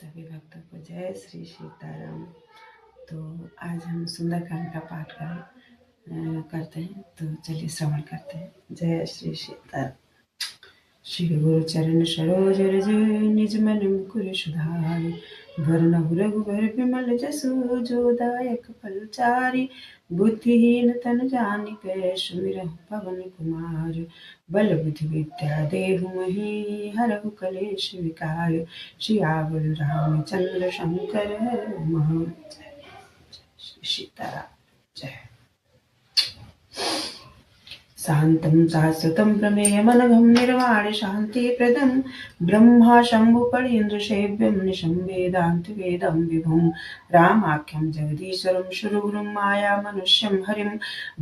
सभी भक्तों को जय श्री सीताराम। तो आज हम सुंदरकांड का पाठ करते हैं, तो चलिए श्रवण करते हैं। जय श्री सीताराम। श्री गुरु चरण सरोज रज निज मन मुकुर सुधारि, वरनहु रघुबर विमल जसु जो दायक फलचारि। बुद्धिहीन तन जानिके सुमिरहु पवन कुमार, बल बुद्धि विद्या देहु महि हरहु कलेश विकार। सियावर रामचंद्र शंकर महा। जय सीताराम। जय। शान्तं शाश्वतं प्रमेयमनघं निर्वाणि शान्तिप्रदं ब्रह्मा शम्भुफणीन्द्रसेव्यं निशं वेदान्तवेदं विभुं रामाख्यं जगदीश्वरं सुरगुरुं मायामनुष्यं हरिं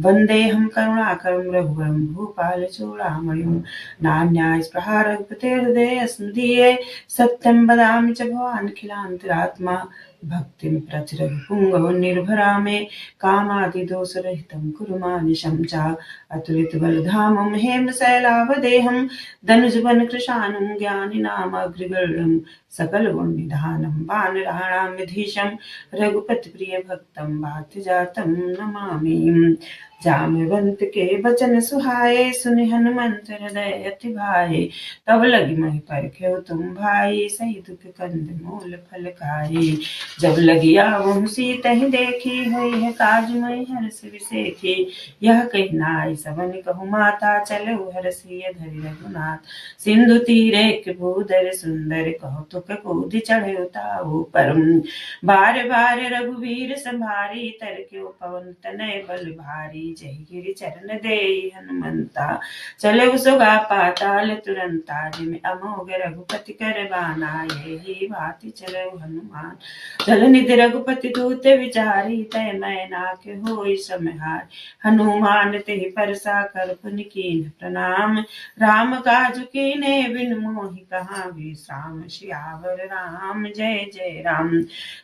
वन्देऽहं करुणाकरं रघुवरं भूपालचूडामणिं। नान्यायस्पृहा रघुपतेर्हृदयस्मदीये सत्यं वदामि च भवान् खिलान्तरात्मा। भक्तिं प्रचुरपुङ्गव निर्भरा मे कामादिदोषरहितं कुरु मानिशं च। अतुलितबलधामं हेमशैलावदेहं धनुजवन कृशानं ज्ञानिनामग्रगण्यं सकलगुणनिधानं वानराणां विधीशं रघुपतिप्रियभक्तं वातजातं नमामि। जाम्बवंत के बचन सुहाए सुनि हनुमंत हृदय अति भाए। तब लगी मही परखेउ तुम भाई सही दुख कंद मूल फल खाई। जब लगी आवहु सीतहि देखी हुई है काज मई हर्ष विसेखी। यह कही नाई सबन कहु माता चलो हरसिय धरि रघुनाथ। सिंधु तीरे एक भूधर सुंदर कौतुक कूदि चढ़े उताऊ परम। बार बार रघुवीर संभारी तरक्यो पवन तनय बल भारी। जय गिरि चरण देई हनुमंता चले सुगा पाताल तुरंता। जिमि अमोघ रघुपति कर बाना यही भांति चले हनुमान। चल निधि रघुपति दूत विचारी तय मैं नाके होई समहार। हनुमान तेहि परसा कर पुनि कीन्ह प्रणाम। राम काज कीन्हे बिन मोहि कहाँ विश्राम। सियावर राम जय जय राम।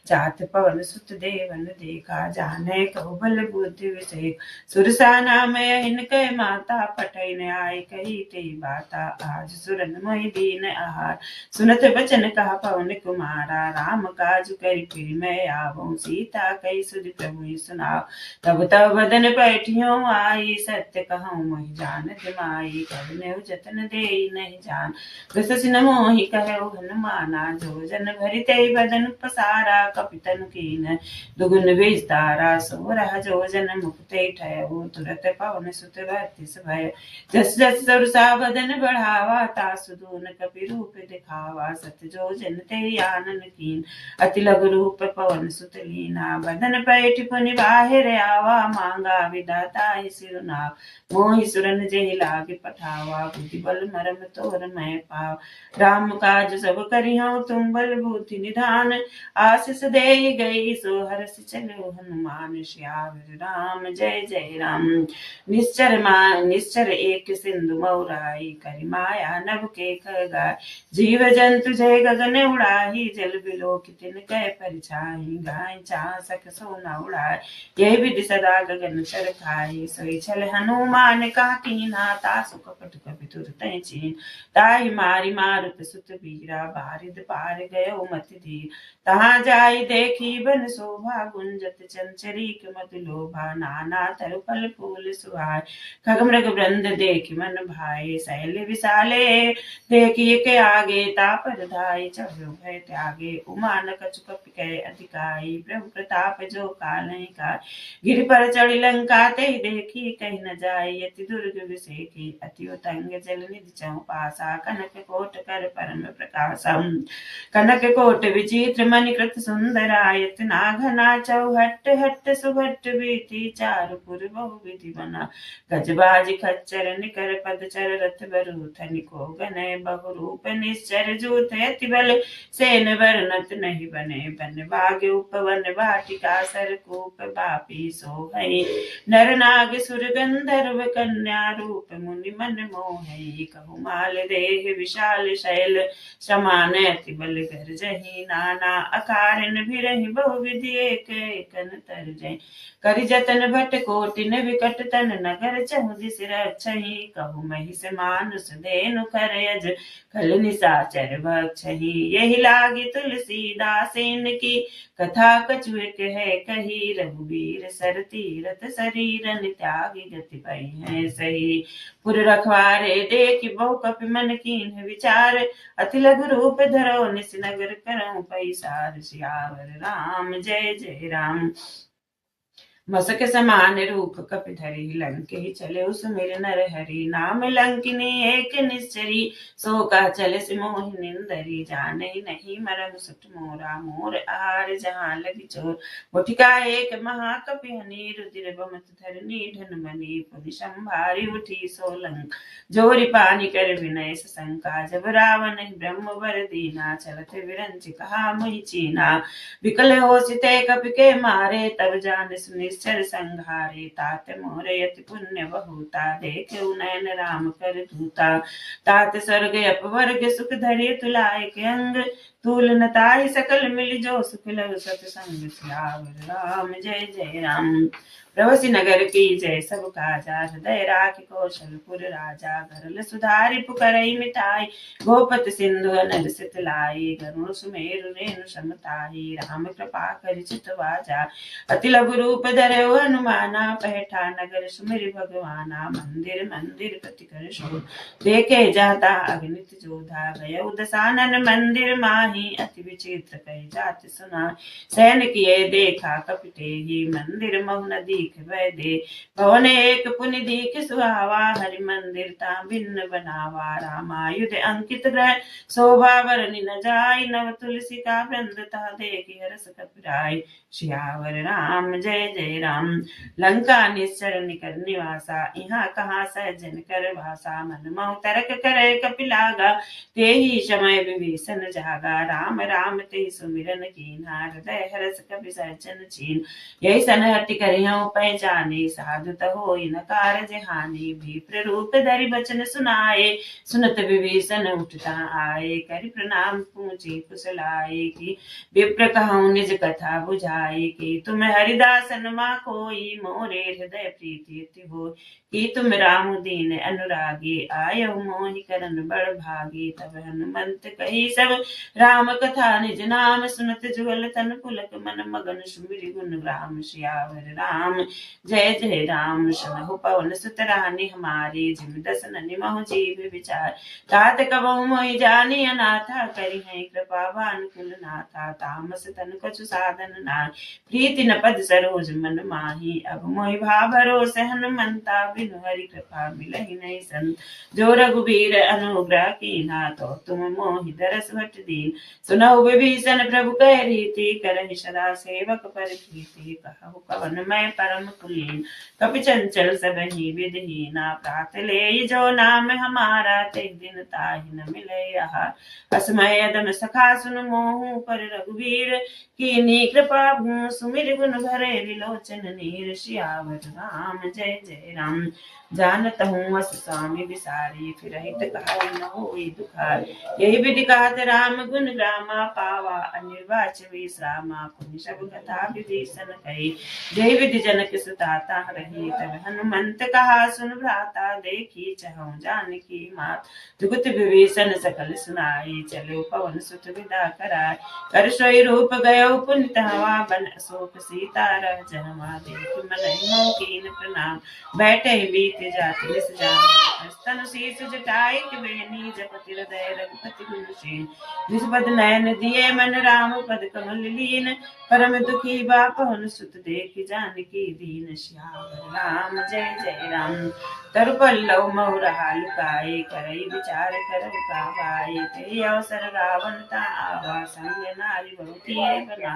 जात पवन सुत देवन देखा जाने कहो बल बुद्धि विषेक। सुरसा नाम इनके माता पठै न आय कही ते बाता। आज सुरन मोहि दीन आहार सुनत बचन कहा पवन कुमारा। राम काज करि फिर मैं आवहु सीता कई सुधि प्रभु सुनाओ। तब तब बदन पैठियों आई सत्य कहूँ मोहि जानत माई। कबनेउ जतन देई नहीं जान गससि न मोहि कहु हनुमाना। जो जन भरि तेहि बदन पसारा कपितनु कीन दुगुन विस्तारा। सो रह जो जन मुख ते ठहु तुरत पवन सुत बत्तीस भय। जस जस सुरसा बदन बढ़ावा तासु दून कपि रूप दिखावा। सत जो जन ते आनन कीन अति लघु रूप पवन सुत लीना। बदन पैठ पुनि बाहिर आवा मांगा विधाता ही सिरुनाव। मोहि सुरन जेहि लागे पठावा बुद्धि बल मरम तोर मैं पाव। राम काज सब करिहउँ तुम बल बुद्धि निधान। आशीष देहि गई सो हरषि चलो हनुमान। सियावर राम जय जय राम। निश्चर एक सिंधु मौराई करि माया नभ के खगाय। जीव जंतु जय गगन उड़ाही जल बिलो तिन कह परिछाई। गाय चासक सोना उड़ाय यही विधि सदा गगन चर खाई। सोई छल हनुमान का कीना तासु कपट कपि तुरतै चीन। ताहि मारी मारुत सुत वीरा बारिद पार गयो मति धीर। तहाँ जाई देखी बन शोभा गुंजत चंचरीक मति लोभा। नाना तरु फल फूल सुहाय खग मृग वृंद देखि मन भाए। शैल विशाले देखिए के आगे तापर धाय चढ़ो भय त्यागे। उमान कछु कपि कह अधिकाई प्रभु प्रताप जो कालहि काय। गिरि पर चढ़ी लंका तेहि देखी कहि न जाय यति दुर्ग विसेखी। अति उतंग जल निधि चहु पासा कनक कोट कर परम प्रकाशम। कनक कोट विचित्र मणिकृत सुंदरायत नाघना चौहट हट सुभट बीती चारुपुर बहु विधि बना। गजबाज खच्चर निकर पदचर रथ बरु थनिको गनय बहु रूप निश्चर जूथ अति बल सेन वर्णत नहीं बने। बन बाग उपवन वाटिका सरकूप बापी सोहई। नर नाग सुर गंधर्व कन्या रूप मुनि मन मोहई। कहु माल देह विशाल शैल समान अति बल गर्जहि। नाना अकारण भिरहि बहु विधि एक एकन तरजहि। करि जतन भट कोट कोटिन विकट तन नगर चहु दिस रक्षहि कहु महिष मानुष धेनु खरयज खल निशाचर भक्षहि यही लागी तुलसीदासेन की कथा कछुएक है कही रघुबीर सर तीरथ शरीरन त्यागी गति पई है सही पुर रखवारे देखि बहु कपि मन कीन्ह विचार अति लघु रूप धरो निस नगर करऊं पैसार सियावर राम जय जय राम मसक समान रूप कपि धरि लंके चले सुमिर नर हरि नाम लंकिनी एक निश्चरी सो का चले सि मोहि निंदरी जाने नहीं मरम सुट मोरा मोर आहार जहाँ लगी चोर उठिका एक महाकपि हनि रुधिर बमत धरनी ढन मणि पुनि संभारी उठी सोलंक जोरी पानी कर विनय शंका जब रावण ब्रह्म वर दीना चलत विरंच कहा मुहि चीना विकल हो सिते कपि के मारे तब जान सुनिश्चर संघारे तात मोरे यति पुण्य बहुता देखे नयन राम कर दूता तात स्वर्ग अपवर्ग सुख धरे तुलाय के अंग तूल नताहि सकल मिल जो सुख लग सतसंग सियावर राम जय जय राम प्रवसी नगर की जय सब काजा हृदय राखि कौशलपुर राजा घरल सुधारि पुकरई मिटाई गोपत सिंधु अनल सित लाई गरुण सुमेरु रेणु समताहि राम कृपा करि चित वाजा अति लघु रूप धरऊ हनुमाना पहठा नगर सुमिरि भगवाना मंदिर मंदिर प्रति कर शोभ देखे जाता अगणित जोधा गयऊ दसानन मंदिर माही अति विचित्र कही जाति सुना सैन किए देखा कपिते ही मंदिर महु नदी वै दे भवन एक पुनि दीख सुहावा हरि मंदिर ता भिन्न बनावा रामायुध अंकित ग्रह शोभा बरनि न जाय नव तुलसी का वृंद ता देखि हरस कपिराय सियावर राम जय जय राम लंका निश्चर निकर निवासा यहाँ कहाँ सहजन कर भाषा मन महु तरक करे कपिलागा तेहि समय विभीषण जागा राम राम तेहि सुमिरन कीन्हा हृदय हरस कपि सहजन छीन यही सन हटि करिहउँ पहचाने साधु होई न कारज हानि विप्र रूप धरि बचन सुनाए सुनत विभीषण उठता आए करि प्रणाम पूछे कुशलाए की विप्र कहूँ निज कथा बुझाए कि तुम हरिदासन मा कोई मोरे हृदय प्रीति हो कि तुम राम दीन अनुरागी आयहु मोहि करन बड़ भागी तब हनुमंत कही सब राम कथा निज नाम सुनत जुगल तन पुलक मन मगन सुमिरि गुण राम सियावर राम जय जय राम सुनहु पवन सुत रानी हमारी जिम दसन निमहु जीव विचार तात कबहु मोहि जानी अनाथा करि है कृपा भानुकुल नाथा तामस तन कछु साधन नाथ प्रीति न पद सरोज मन माही अब मोहि भा भरोसे हनुमंता बिनु हरि कृपा मिलहि नहीं संत जो रघुबीर अनुग्रह कीन्हा तो तुम मोहि दरस भट दीन सुनहु विभीषण प्रभु कह रीति करहि सदा सेवक पर प्रीति कहु कवन मैं परम कुलीन कपि चंचल सबहि विधिहीना प्रात ले जो नाम हमारा ते दिन ताहि न मिले आहार असमय अदम सखा सुन मोहु पर रघुवीर कीन्ही कृपा भू सुमिर गुण भरे विलोचन नीर सियावर राम जय जय राम जानत हूँ अस स्वामी विसारी फिर हित कहाई न होई दुखार यही विधि कहत राम गुण ग्रामा पावा अनिर्वाच विश्रामा पुनि सब कथा विभीषण कही जय विधि जनक सुताता रही तब हनुमंत कहा सुन भ्राता देखी चहु जानकी मात जुगत विभीषण सकल सुनाई चले पवन सुत विदा कराय कर सोई रूप गयो पुनित हवा बन अशोक सीता रह जहवा देख मन कीन प्रणाम बैठे बीत जाति निस जान स्तन शीस जटाई के बेनी जपति हृदय रघुपति गुणशील जिस पद नयन दिए मन राम पद कमल लीन परम दुखी बापन सुत देख जानकी दीन श्यावर राम जय जय राम तरु पल्लव महुरहा लुकाए करई विचार करऊ कावाए ते अवसर रावण ता आवा संग नारी बहु तीर बना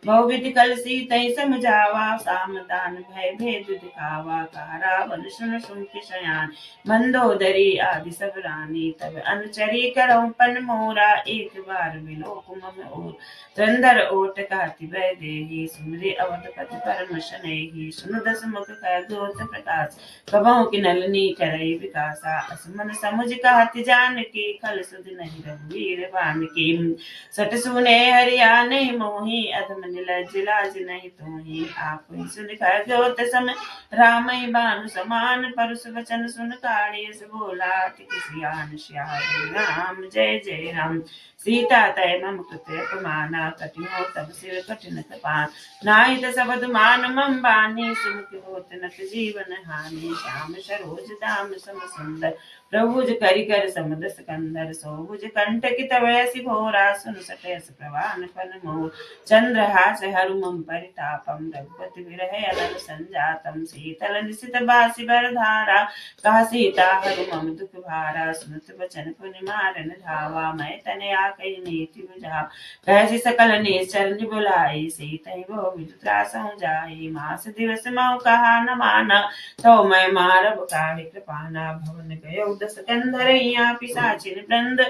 बहु विधि कलसी तई समझावा साम दान भय भेद दिखावा कहा रावण सुन सुन के शयान मंदोदरी आदि सब रानी तब अनुचरी करऊ पन मोरा एक बार विलोक मम और चंदर ओट कहति वै देही सुमरि अवध पति परम शनैहि ही सुन दस मुख खरदूत प्रकाश कबहु की नलनी करई विकासा असमन समुझ कहत जानकी खल सुध नहीं रघुवीर बान की सट सुने हरियाणे मोहि अधम निलज लाज नहीं तोहि आप ही सुन खरदूत सम राम बानु समान परुष वचन सुन काढ़ी बोला किसियान श्याम राम जय जय राम सीता तय मम कृते अपमाना कटिनो तब सिर कठिन तपान नाहित सबद मान मम बानी सुमुख होत नत जीवन हानि श्याम सरोज दाम सम सुंदर प्रभुज करि कर समुद्र सिकंदर सोभुज कंठ की तवयसि भोरा सुन सटयस प्रवान फन मोर चंद्रहास हरु मम परितापम रघुपति विरह अनल संजातम शीतल निशित बासी बर धारा कहा सीता हरु मम दुख भारा सुनत बचन पुनि मारन धावा मैं तने आकई नीति बुझा कैसी सकल निश्चर बुलाई सीतै वो विदुत्रासहु जाई मास दिवस मऊ कहा न माना तो मैं मारब काढ़ी कृपाना भवन गयो दस कंधरैया पिशाचिन वृंद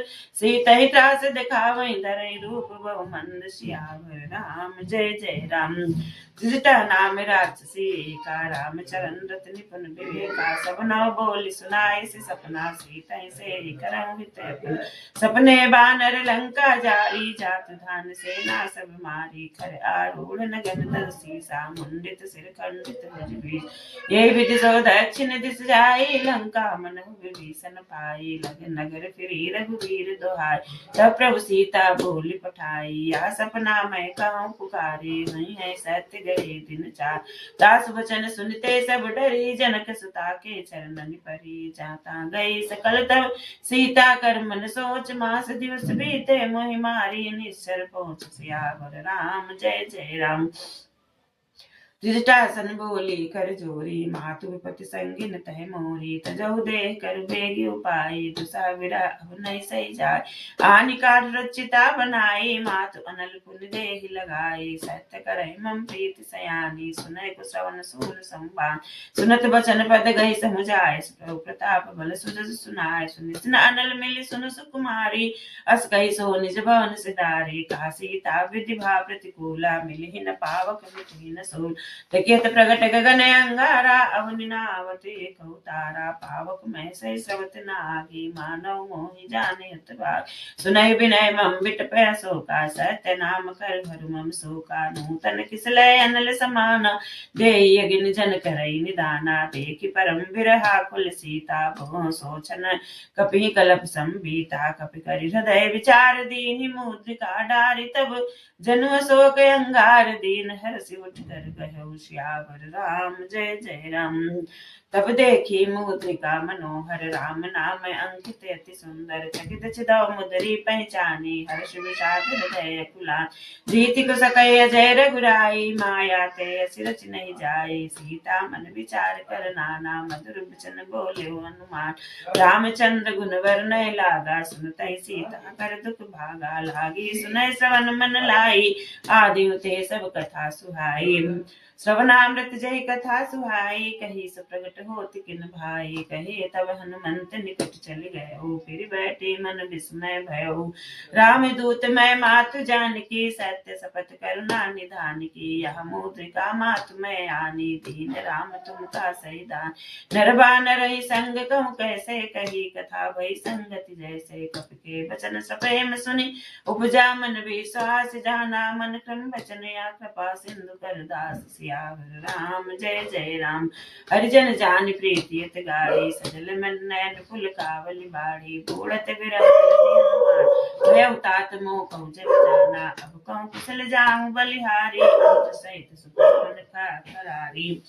सीतहि त्रास दिखावै धरई रूप बहु मंद सियावर राम जय जय राम जिता नाम राक्षसी का राम चरण रत निपुन विवेका सब नव बोली सुनाई से सपना सीता से करम हित सपने बानर लंका जारी जात धान सेना सब मारी खर आरूढ़ नगन तरसी सा मुंडित सिर खंडित भुज ये विधि सो दक्षिण दिश जाई लंका मन विभीषण पाई लग नगर फिरी रघुवीर दोहाई तब प्रभु सीता बोली पठाई या सपना मैं कहूँ पुकारी नहीं है सत्य गए दिन चार दास वचन सुनते सब डरी जनक सुता के चरणन परी जाता गई सकल तब सीता कर मन सोच मास दिवस बीते मोहि मारी निश्चर पहुँच सियावर राम जय जय राम त्रिजटासन बोली कर जोरी मातु विपति संगिन तह मोरी तजहु देह कर बेगी उपाई दुसा विरा नहीं सही जाय आनि काट रचिता बनाई मातु अनल पुन देहि लगाई सत्य करहि मम प्रीति सयानी सुनय को श्रवण सूर संबान सुनत बचन पद गई समुझाय प्रभु प्रताप बल सुजस सुनाय सुनिसन अनल मिली सुन सुकुमारी अस कही सो निज भवन सिधारी कहा सीता विधि भा प्रतिकूला मिली न पावक मिटहि न सोल तकियत प्रगट गगन अंगारा अवनि नावत एक उतारा पावक मैं सही स्रवत नागी मानव मोहि जाने भाग सुनय विनय मम बिट पैसो का सत्य नाम कर भरु मम सोका नूतन किसलय अनल समान देहि अगिन जन करई निदाना देखि परम विरहा कुल सीता भो सोचन कपि कलप संबीता कपि करि हृदय विचार दीनि मुद्रिका डारि तब जनु शोक अंगार दीन हरसि उठ कर गयो श्यावर राम जय जय राम तब देखी मुद्रिका मनोहर राम नाम अंकित अति सुंदर चकित चिदौ मुदरी पहचानी हर्ष विषाद हृदय कुला रीति को सकय जय रघुराई माया ते असिरच नहीं जाई सीता मन विचार कर नाना मधुर वचन बोले हनुमान रामचंद्र गुण वर्णय लागा सुनतै सीता कर दुख भागा लागी सुनय श्रवण मन लाई आदि ते सब कथा सुहाई श्रवणामृत जय कथा सुहाई कही सब प्रगट होति किन भाई कहे तब हनुमंत निकट चल गयो फिर बैठे मन विस्मय भयो राम दूत मैं मातु जानकी सत्य शपथ करुणा निधान की यह मुद्रिका मातु मैं आनी दीन राम तुम का सही दान नरबा नरहि संग कहूँ कैसे कही कथा भई संगति जैसे कप के वचन सप्रेम सुनि उपजा मन विश्वास जाना मन क्रम वचन या कृपा सिंधु कर दास सियावर राम जय जय राम हरिजन जान प्रीतियत गाड़ी सजल मन नयन फुल कावली बाड़ी बूढ़त विरह हनुमान तात मोह कहूँ जब जाना अब कहूँ कुशल जाऊं बलिहारी सहित सुख करारी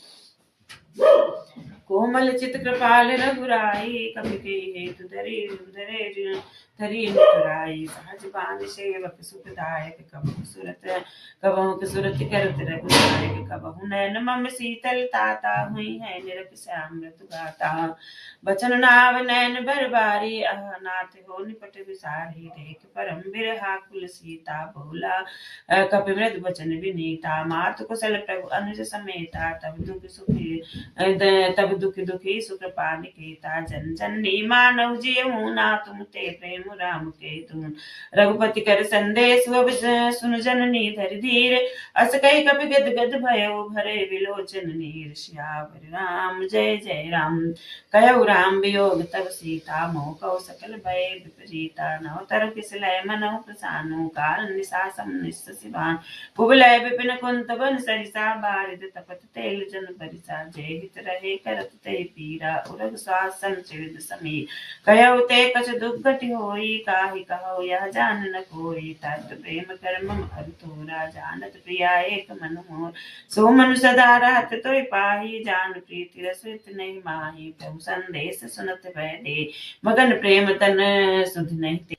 कोमल चित कृपाल रघुराई कपि के हेतु धरे धरी नितुराई सहज बांध सेवक सुखदायक कबहु सुरत करत रघुनायक कबहु नयन मम शीतल ताता हुई है निरख श्यामृत गाता बचन नाव नयन बरबारी अनाथ हो निपट विसारी देख परम बिरहा कुल सीता बोला कपि मृद वचन विनीता मातु कुशल प्रभु अनुज समेता तब दुख दुखी सुख पानिकेता जन जननी मानव जियहु ना तुम ते प्रेम जन्म राम के दून। रघुपति कर संदेश अब सुन जननी धरि धीर, अस कहि कपि गद गद भयो भरे विलोचन नीर। सियावर राम जय जय राम, कहु राम वियोग तब सीता, मोह कहो सकल भय विपरीता। नव तरु किस लय मनहु प्रसानु, कारण निसासम निस्सि बान। कुबलय विपिन कुंत बन सरिसा, बारिद तपत तेल जन बरिसा। जय हित रहे करत ते पीरा, उरग स्वास संचित समीर। कहु ते कछ दुर्गति होई, काहि कहो यह जान न कोई। तत प्रेम कर मम अरु तोरा, जानत प्रिया एक मन मोर। सो मनु सदा रहत तोय पाही, जान प्रीति रसित नहीं माही। प्रभु संदेश सुनत भय दे, मगन प्रेम तन सुध नहीं ते।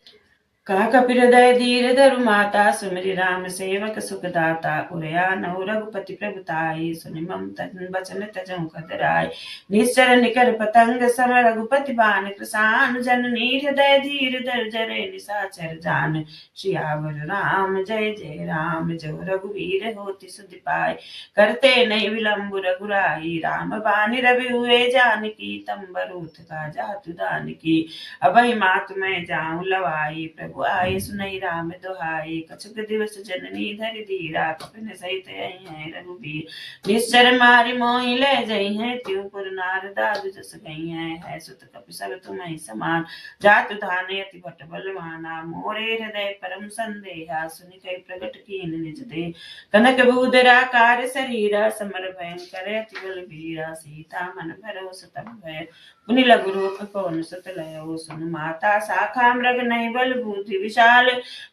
कहा कपि हृदय धीर धरु माता, सुमिरि राम सेवक सुख दाता। उरया नौ रघुपति प्रभुताई, सुनि मम तन बचन तजहु कतराय। निश्चर निकर पतंग सम, रघुपति बान कृसान। जननी हृदय धीर धर जरे, निशाचर जान। सियावर राम जय जय राम, जो रघुवीर होति सुधि पाय। करते नहीं विलम्ब रघुराई, राम बानि रवि हुए जानकी। तंबरूथ का जातु दानकी, अभय मातु मैं जाऊं लवाई। प्रभु आए सुनई राम दुहाई, कछुक दिवस जननी धरि धीरा। कपिन सहित आई है रघुबीर, निश्चर मारि मोहि ले जई है। त्यों पुर नार दादु जस गई है सुत कपि सब तुम्हें समान। जातु धाने अति भट बलवाना, मोरे हृदय परम संदेहा। सुनि कई प्रगट कीन निज दे, कनक भूधरा कार शरीरा। समर भयंकर अति बल बीरा, सीता मन भरोस तब भय। पुनि लघु रूप कौन सुत लयो, सुन माता शाखा मृग नहीं बल बुद्धि विशाल।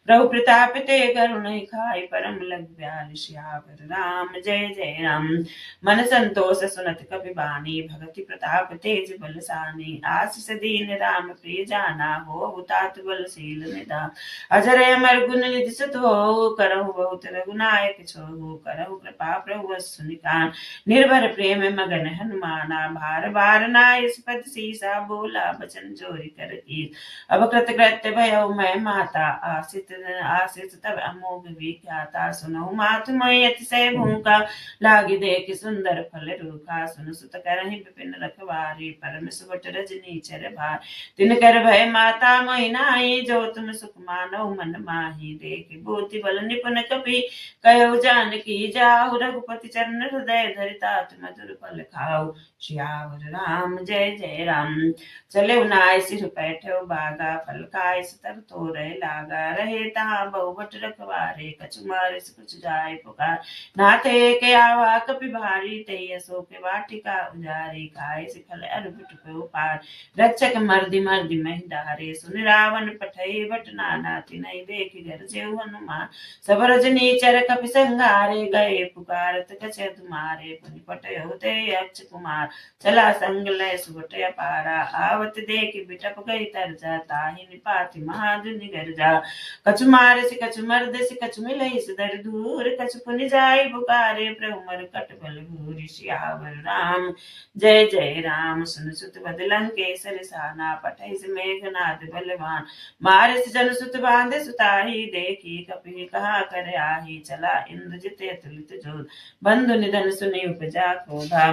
प्रभु प्रताप ते करुण खाय, परम लग ब्याल। सियावर राम जय जय राम, मन संतोष सुनत कपि बानी। भगति प्रताप तेज बल सानी, आशीष दीन राम प्रिय जाना। हो तात बलशील निदान, अजर अमर गुण निधि सुत हो। करहु बहुत रघुनायक छोहु, करहु कृपा प्रभु सुनिकान। निर्भर प्रेम मगन हनुमाना, भार बार नाय पद सीसा। बोला बचन जोरी कर कीस, अब कृत कृत्य भयो मैं माता। आशित तब अमोघ विख्याता, सुनहु मातु मोहि अतिशय भूखा। लागी देख सुंदर फल रूखा, सुन सुत करहि विपिन रखवारी। परम सुबट रजनी चर भार, तिन कर भय माता मोहि नाहि। जो तुम सुख मानो मन माहि, देख बुद्धि बल निपुण कपि। कहु जानकी जाहु, रघुपति चरण हृदय धरि। तात मधुर फल खाऊ, सियावर राम जय जय राम। चले उनाय सिर पैठो बागा, फल खाय सतर तोरय लागा। रहे तहाँ बहुबट रखवारे, कछु मारे कुछ जाय पुकार। नाथे के आवा कपि भारी, तैय सो के वाटिका उजारी। खाए से फल अरबुट पे उपार, रक्षक मर्दि मर्दि महि डारे। सुन रावण पठई बट नाना, तिनहि देख गरजेउ हनुमान। सब रजनी चर कपि संघारे, गए पुकारत कछे तुम्हारे। पुनि पटयो ते अक्ष कुमार, चला संग लय सुबट अपारा। आवत देख बिटप गई तरजा, ताहि निपाति महाजुनि गर्जा। कछु मार से कछु मर्द से, कछु मिलई सुधर दूर। कछु पुनि जाय पुकारे, प्रभु मरकट बल भूरि। सियावर राम जय जय राम, सुन सुत बदलं केसर साना। पठै से मेघनाद बलवान, मारे से जन सुत बांधे सुताही। देखी कपि कहा कर आही, चला इंद्रजित अतुलित जोध। बंधु निधन सुनि उपजा क्रोधा,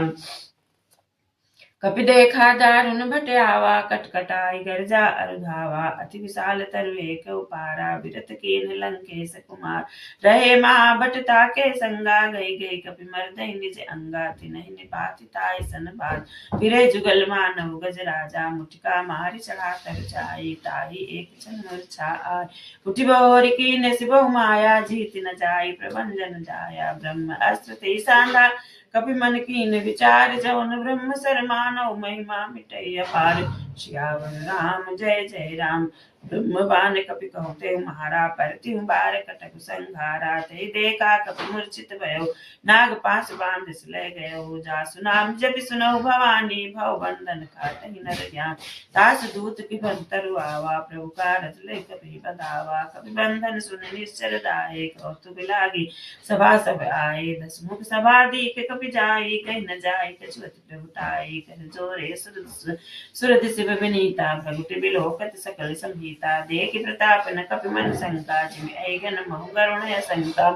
कपि देखा दारुण भट आवा। कटकटाई गर्जा अरुधावा, अति विशाल तरु एक उपारा। विरत कीन लंकेश कुमार, रहे महाभट ताके संगा। गई गई कपि मर्दई निज अंगा, तिनहि निपाति ताय सन बाज। फिरे जुगल मानव गज राजा, मुटिका मारि चढ़ा तर जाई। ताहि एक क्षण मूर्छा आय, उठि बहोरि कीन्ह सिबहु माया। जीत न जाई प्रभंजन जाया, ब्रह्म अस्त्र ते सांधा। कपि मन कीन विचार, जवन ब्रह्म सर मानव। महिमा मिटई अपार, सियावर राम जय जय राम। ब्रह्म बान कपि कहते मारा, परतिहु बार कटक संघारा। ते देखा कपि मूर्छित भयो, नाग पास बांध ले गयो। जासु नाम जपि सुनहु भवानी, भव बंधन काटहि नर ज्ञान। दास दूत की बंतरु आवा, प्रभु कारज ले कपि बंधावा। कपि बंधन सुन निश्चर दाये, कौतुक लागी सभा सब आए। दस मुख सभा दीख कपि जाई, कहि न जाई कछु अति प्रभुताई। कर जोरे सुरति शिव विनीता, प्रगुटि बिलोकत सकल संहिता। देखि प्रताप न कपि मन शंका, जिमि ऐगन महु गरुण असंका।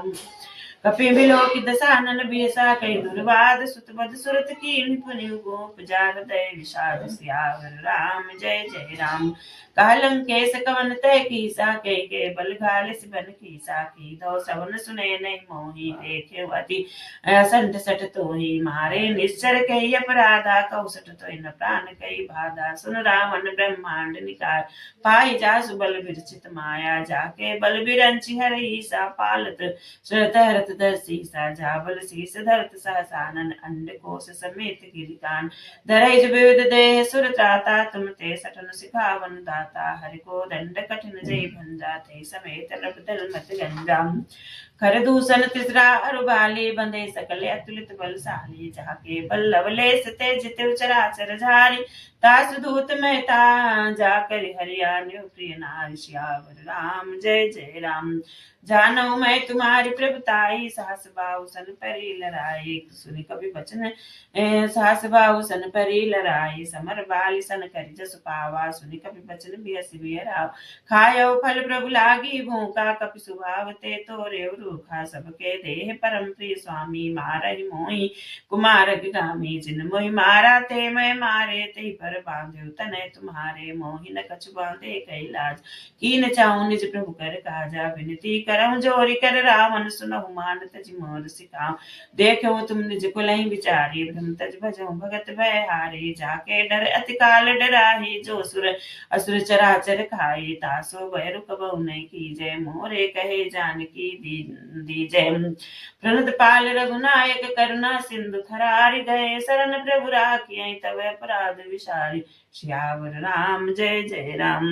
कपि बिलोकि दशानन बिहसा कहि दुर्वाद सुत बद सुरत कीर्ति पुनि गोप जाल दय विषाद सियावर राम जय जय राम। कालंकेश कवन तय कीसा के बल घाल सिबन कीसा की दो सवन सुने नहीं मोहि देखे अति असंत सट तोहि मारे निश्चर कही अपराधा कौसट तो इन प्राण कही बाधा सुन रावण ब्रह्मांड निकार पाई जासु बल विरचित माया जाके बल बिरंचि हर ईसा पालत श्रत हरत दसी सा जाबल शीस धरत सहसानन अंड कोश समेत गिरिकान धरई विविध देह सुर त्राता तुम ते सटन सिखावन दाता हरि को दंड कठिन जय भंजा थे समेत रब दल मत गंजाम खर दूषण तिसरा अरुबाली बंधे सकल अतुलित बलशाली जाके बल्लभ लेस तेज तिव चराचर झारी तास दूत मेहता जाकर हरियाणा प्रिय नार श्यावर राम जय जय राम। जानो मैं तुम्हारी प्रभुताई सास बाहु सन परी लड़ाई सुनि कवि बचन सास बाहु सन परी लड़ाई समर बाली सन करि जस पावा सुनि कवि बचन बियस बियराव खायो फल प्रभु लागी भूखा कपि सुभाव ते तोरे रूखा सबके देह परम प्रिय स्वामी मारहि मोहि कुमार गामी जिन मोहि मारा ते मैं मारे ते पर बांधे तने तुम्हारे मोहि न कछु बांधे कैलाज कीन चाहूं निज प्रभु कर काजा विनती करऊं जोरी कर रावण सुनहु मान तज मोर सिखाऊं देखो तुम निज कुलहि विचारी ब्रह्म तज भजो भगत भय हारे जाके डर अति काल डराही जो सुर असुर चराचर खाई तासो भय रुकबहु नहीं कीजय मोरे कहे जानकी दीजय प्रणत पाल रघुनायक करुणा सिंधु खरारि गए शरण प्रभु राखियहि तब अपराध विसारी श्यावर राम जय जय राम।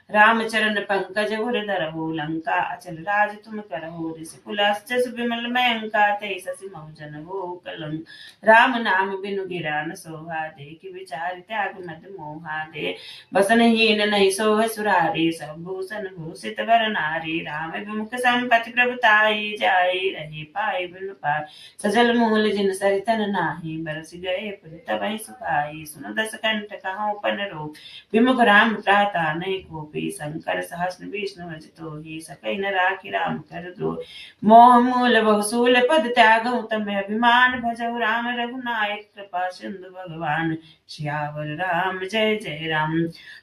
रामचरण पंकज उर धरहु लंका अचल राज तुम करहु ऋषिकुल जस विमल मयंका ते ससि मौजन हो कलंक राम नाम बिनु गिरा न सोहा देखि विचार त्याग मद मोहा दे बसन हीन नहीं सोह सुरारी सब भूषण भूषित वर नारी राम विमुख संपति प्रभुताई जाई रही पाई बिनु पाई सजल मूल जिन सरितन नाही बरस गए पुर तबहि सुखाई सुन दस कंठ कहां पन रो विमुख राम त्राता नहीं कोपी शंकर सहस्र विष्णु भजतो ही सकई न राखी राम कर दो मोह मूल बहुसूल पद त्यागऊ तम अभिमान भजऊ राम रघुनायक कृपा सिंधु भगवान श्यावर राम जय जय राम।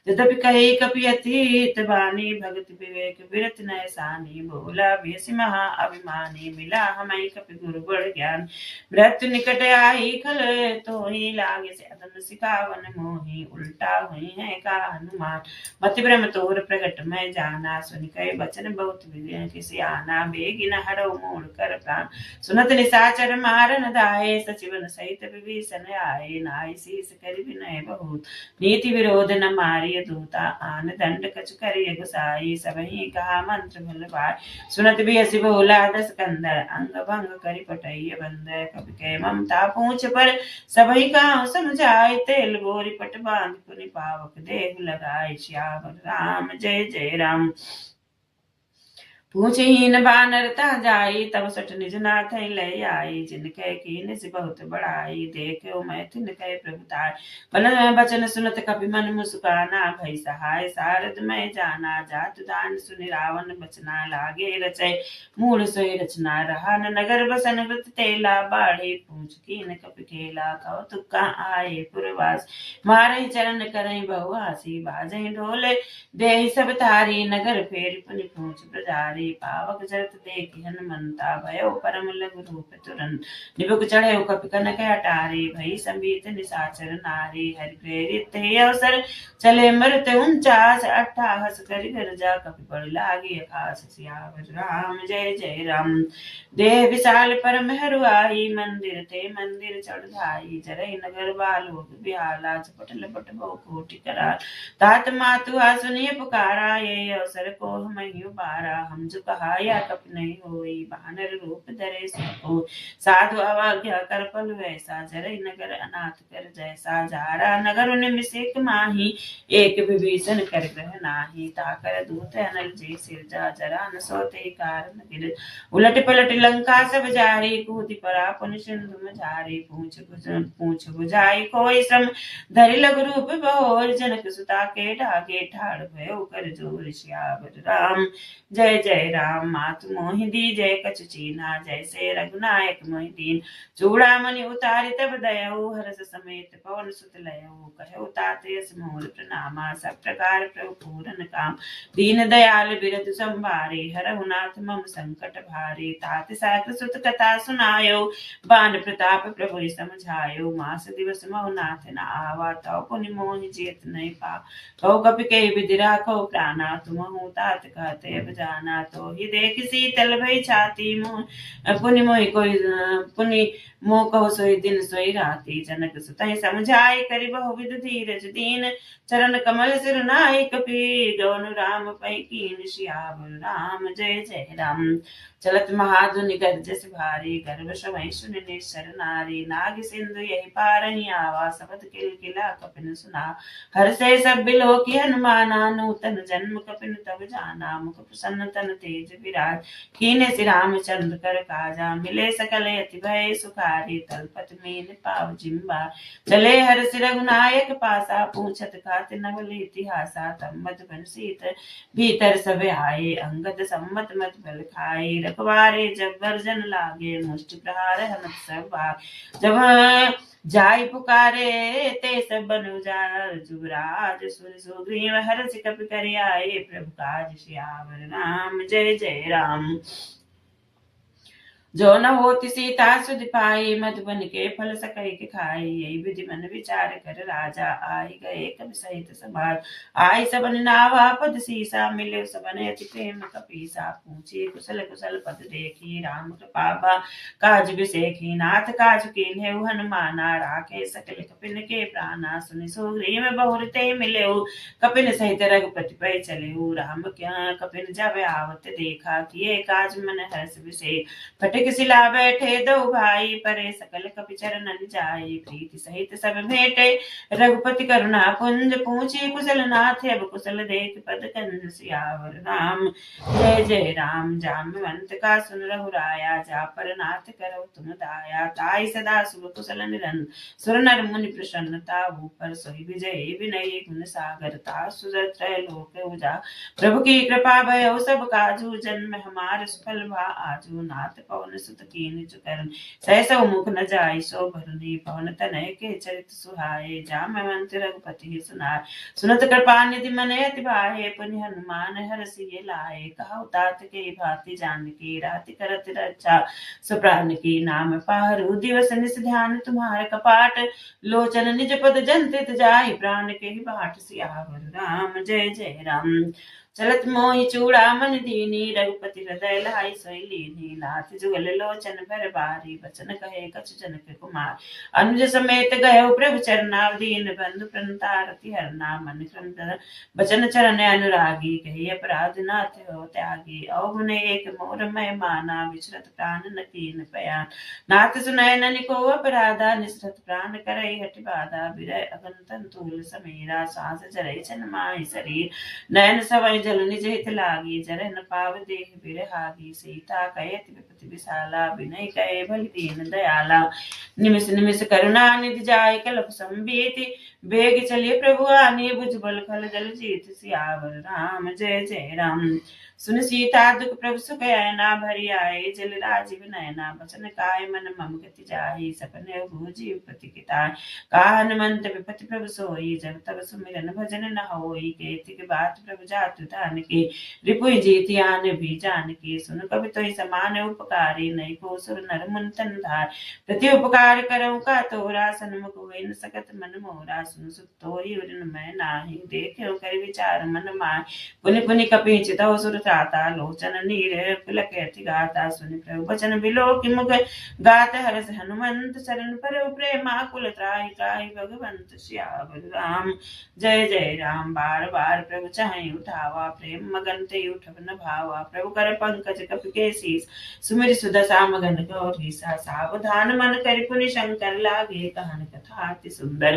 यद्यपि कही कपि अतीत बानी भगत विवेक विरत नय सानी बोला बेसी महा अभिमानी मिला हमें कपि गुरु बड़ ज्ञान मृत्यु निकट आई खल तो ही लागे से अदम सिखावन मोही उल्टा हुई है का हनुमान मति ब्रह्म तोर प्रगट में जाना सुन कई बचन बहुत विजय किसी आना बेगिन हरो मूल कर प्राण सुनत निशाचर मारन दाए सचिवन सहित विभीषण आए नाई शीस कर विनय बहुत नीति विरोध न मारिय दूता आन दंड कछु करिय गुसाई सबहि कहा मंत्र भल भाई सुनत भी हसी बोला दस कंदर अंग भंग करि पटैय बंदर कवि के ममता पूछ पर सबहि कहां समझाए तेल बोरी पट बांध पुनि पावक देह लगाए श्यावर राम जय जय राम। पूछहीन बानर ता जाई तब सट निज नाथ ले आई जिनके कीन से बहुत बड़ाई देखो मैं तिनके प्रभुताय बन बचन सुनत कपि मन मुस्काना भई सहाय सारद में जाना जात दान सुनि रावण बचना लागे रचय मूल सोई रचना रहा न नगर बसन व्रत तेला बाढ़े पूछ कीन कपि खेला कौतुक का आए पुरवास मारहि चरण करहि बहुआसी बाजहि ढोले देहि सब तारी नगर फेर पुनि पूछ प्रजारी पावक जरत देखि हनुमंता भयो परम लघु रूप तुरंत निबुक चढ़े कपि कनक अटारी भई संबीत निशाचर नारी हरि प्रेरित हे अवसर चले मरत 49 अट्ठाहस करि गर्जा कपि बड़ लागी अखास सियावर राम जय जय राम। देह विशाल परम हरुआई मंदिर ते मंदिर चढ़ धाई जरई नगर बालोक बिहाला झपट लपट बहु कोटि कराल तात मातु सुनिय पुकारा ये अवसर को हम बारा हम जो कहाया कप नहीं होई बानर रूप धरे सको साधु अवाज्ञा कर पल वैसा जरई नगर अनाथ कर जैसा जारा नगर निमिषेक माही एक विभीषण कर ग्रह नाही ताकर दूत अनल जी सिरजा जरा न सोते कारण गिर उलट पलट लंका सब जारी कूदि परा पुन सिंधु में झारी पूछ बुझाई कोई श्रम धरि लघु रूप बहोर जनक सुता के ढागे ठाड़ भयो कर जोर श्यावर राम जय जय जय राम। मातु मोहि दीजय कछु चीन्हा, जैसे रघुनायक मोहि दीन। चूड़ामणि उतारि तब दयऊ, हरष समेत पवन सुत लयऊ। कहऊ तात यस मोर प्रणामा, सब प्रकार प्रभु पूरन काम। दीन दयाल बिरधु संभारे, हरहु नाथ मम संकट भारे। तात सागर सुत कथा सुनायो, बान प्रताप प्रभु समझायो। मास दिवस महु नाथ न आवा, तौ पुनि मोहि जेत नहीं पा। कहो कपि कहि विधि राखो प्राणा, तुमहु तात कहते अब जाना। तो ही देख शीतल भई छाती मोह, पुनि मोहि कोई पुनि मोह कहो सोई दिन सोई राती। जनक सुतहि समझाई करि बहुविध धीरज दीन। चरण कमल सिर नाहि कपि, गौन राम पै कीन। सियावर राम जय जय राम। चलत महाधुनि गरजस भारी, गर्भ श्रवै सुनि निश्चर नारी। नाग सिंधु यही पारहि आवा, सबद किलकिला कपिन सुना। हर्षे सब बिलोकी हनुमाना, नूतन जन्म कपिन तब जाना। मुख प्रसन्न तन तेज विराज, कीन्हे श्री रामचंद्र कर काजा। मिले सकल यति भय सुखारी, तलपत मीन पाव जिम्बा। चले हर्ष रघुनायक पासा, पूछत खात नवल इतिहासा। तब मधुबन सीत भीतर सब आए, अंगद सम्मत मत बल खाए। रखवारे जब वर्जन लागे, मुष्टि प्रहार हनत सब भाग। जब जाय पुकारे ते सब बनु जाय, जुबराज सुर सुग्रीव हर्ष कपि कर आए। प्रभु काज सियावर राम जय जय राम। जो न होति सीता सुधि पाई, मधुबन के फल सकहि के खाई। यही विधि मन विचार कर राजा, आई गए कपि सहित समाज। आई सबन नावा पद सीसा, मिले सबन अति प्रेम कपीसा। पूछे कुशल कुशल पद देखी, राम कृपा काज विसेखी। नाथ काज कीन्हेउ हनुमाना, राखे सकल कपिन के प्राणा। सुनि सुग्रीव बहुर ते मिलेउ, कपिन सहित रघुपति पै चलेउ। राम क्या कपिन जब आवत देखा, किए काज मन हर्ष विशेष। फटिक सिला बैठे दो भाई, परे सकल कपि चरणन जाई। प्रीति सहित सब भेंटे, रघुपति करुणा पुंज। पूछी कुशल नाथ अब कुशल देख, पद कंज सियावर राम जय जय राम। जाम्बवंत का सुन रघुराया, जा पर नाथ करो तुम दाया। ताई सदा शुभ कुशल निरंतर, सुर नर मुनि प्रसन्नता। ऊपर सोई विजय विनय गुण सागर, ता सुरत लोक उजा। प्रभु की कृपा भयो सब काजू, जन्म हमार सफल भा आजू। नाथ पवन सुत कीन्हि चुकरन, सहसौ मुख न जाय सो भरनी। पवन तनय के चरित सुहाए, जामवंत रघुपति सुनाय। सुनत कृपा निधि मन अति बाहे, पुनि हनुमान हरषि लाए। कहु तात के भांति जानकी, राति करत रक्षा सुप्राण की। नाम पाहरु दिवस निस ध्यान, तुम्हारे कपाट लोचन निज पद जंतित जाहि। प्राण के बाट सियावर राम जय जय राम। चलत मोहि चूड़ामन दीनी, रघुपति हृदय लाइ सोई लीनी। नाथ जुगल लोचन भर बारी, बचन कहे कछु जनक कुमार। अनुज समेत गयो प्रभु चरना, दीन बंधु प्रणतारति हरना। मन क्रम बचन चरण अनुरागी, कही अपराध नाथ हो त्यागी। अवगुण एक मोर मैं माना, विचरत प्राण न कीन पयान। नाथ सुनय ननि को अपराधा, निसरत प्राण करई हठि बाधा। बिरह अगन तंतुल समीरा, सांस जरई छन माहि शरीर। नयन सवै जल निज हित लागी, जरह न पाव देह बिरहागी। सीता कयति विपति विशाला, बिनय कहे भल दीन दयाला। निमिष निमिष करुणा निधि जाय, कलप संबीति बेग चलिए प्रभु आनी। भुजबल खल जल जीत, सियावर राम जय जय राम। सुन सीता दुख प्रभु सुख ऐना, भरी आए जल राजीव नयना। बचन काय मन मम गति जाहि, सपने भूजी विपति किताय। कहा हनुमंत विपति प्रभु सोई, जब तब सुमिरन भजन न होई। केति के बात प्रभु जातु धान की, रिपुई जीत आन भी जान की। सुन कवि तो समान उपकारी, नहीं को सुर नर मुन तन धार। प्रति उपकार करऊँ का तोरा, सन्मुख हुए न सकत मन मोरा। सुन सुत तोहि उरिन मैं नाही, देखे कर विचार मन माय। पुनि पुनि कपि चितौ सुर त्राता, लोचन नीर पुलक अति गाता। सुनि प्रभु बचन बिलोकि मुख, गात हरष हनुमंत। शरण परउ प्रेमाकुल, त्राहि त्राहि भगवंत सियावर राम जय जय राम। बार बार प्रभु चाहि उठावा, प्रेम मगन ते उठब न भावा। प्रभु कर पंकज कपि के शीस, सुमिर सुदशा मगन गौरीसा। सावधान मन करि पुनि शंकर, लागे कहन कथा अति सुंदर।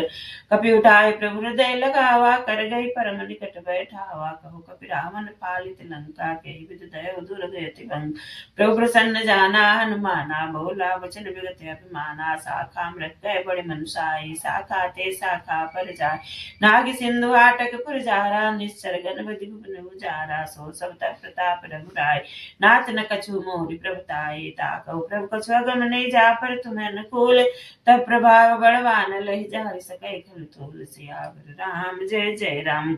कपि उठाए प्रभु हृदय लगावा, कर गई परम निकट बैठावा। कहु कपि रावण पालित लंका, केहि विधि दयो दुर्गति भंग। प्रभु प्रसन्न जाना हनुमाना, बोला वचन विगत अभिमाना। शाखा मृत गए बड़े मनुषाई, शाखा ते शाखा पर जाय। नाग सिंधु हाटक पुर जारा, निश्चर गण विधि सुन उजारा, सो सब तप प्रताप रघुराय, नाथ न कछु मोहि प्रभुताई, ताकऊ प्रभु कछु अगम नहीं जा पर तुम्हें अनुकूल, तब प्रभाव बड़वान लहि जाहि सकै खल तूल, सियावर राम जय जय राम।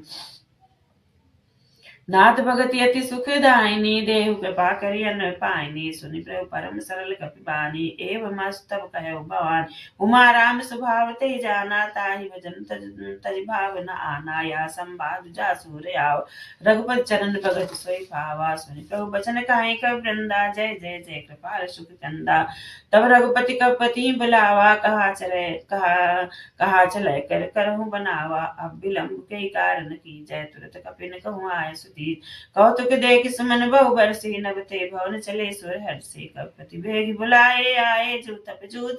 नाथ भगति अति सुखदायिनी, देहु कृपा करि अन पाइनी, सुनि प्रभु परम सरल कपि बानी, एवं अस तब कहु भवान, उमा राम स्वभाव ते जाना, ताहि भजन तज भाव न आना, या संवाद जासु आव, रघुपति चरण भगत सोई पावा, सुनि प्रभु बचन काहि कब वृंदा, जय जय जय कृपाल सुख कंदा, तब रघुपति कपति बुलावा, कहा चले कर करहु बनावा, अब विलंब के कारण की जय, तुरत कपिन कहूँ आय सुधी, कौतुक देख सुमन बहु बरसी, नभ ते भवन चले सुर हर्षि, कपति भेग बुलाए आए, जूत जूत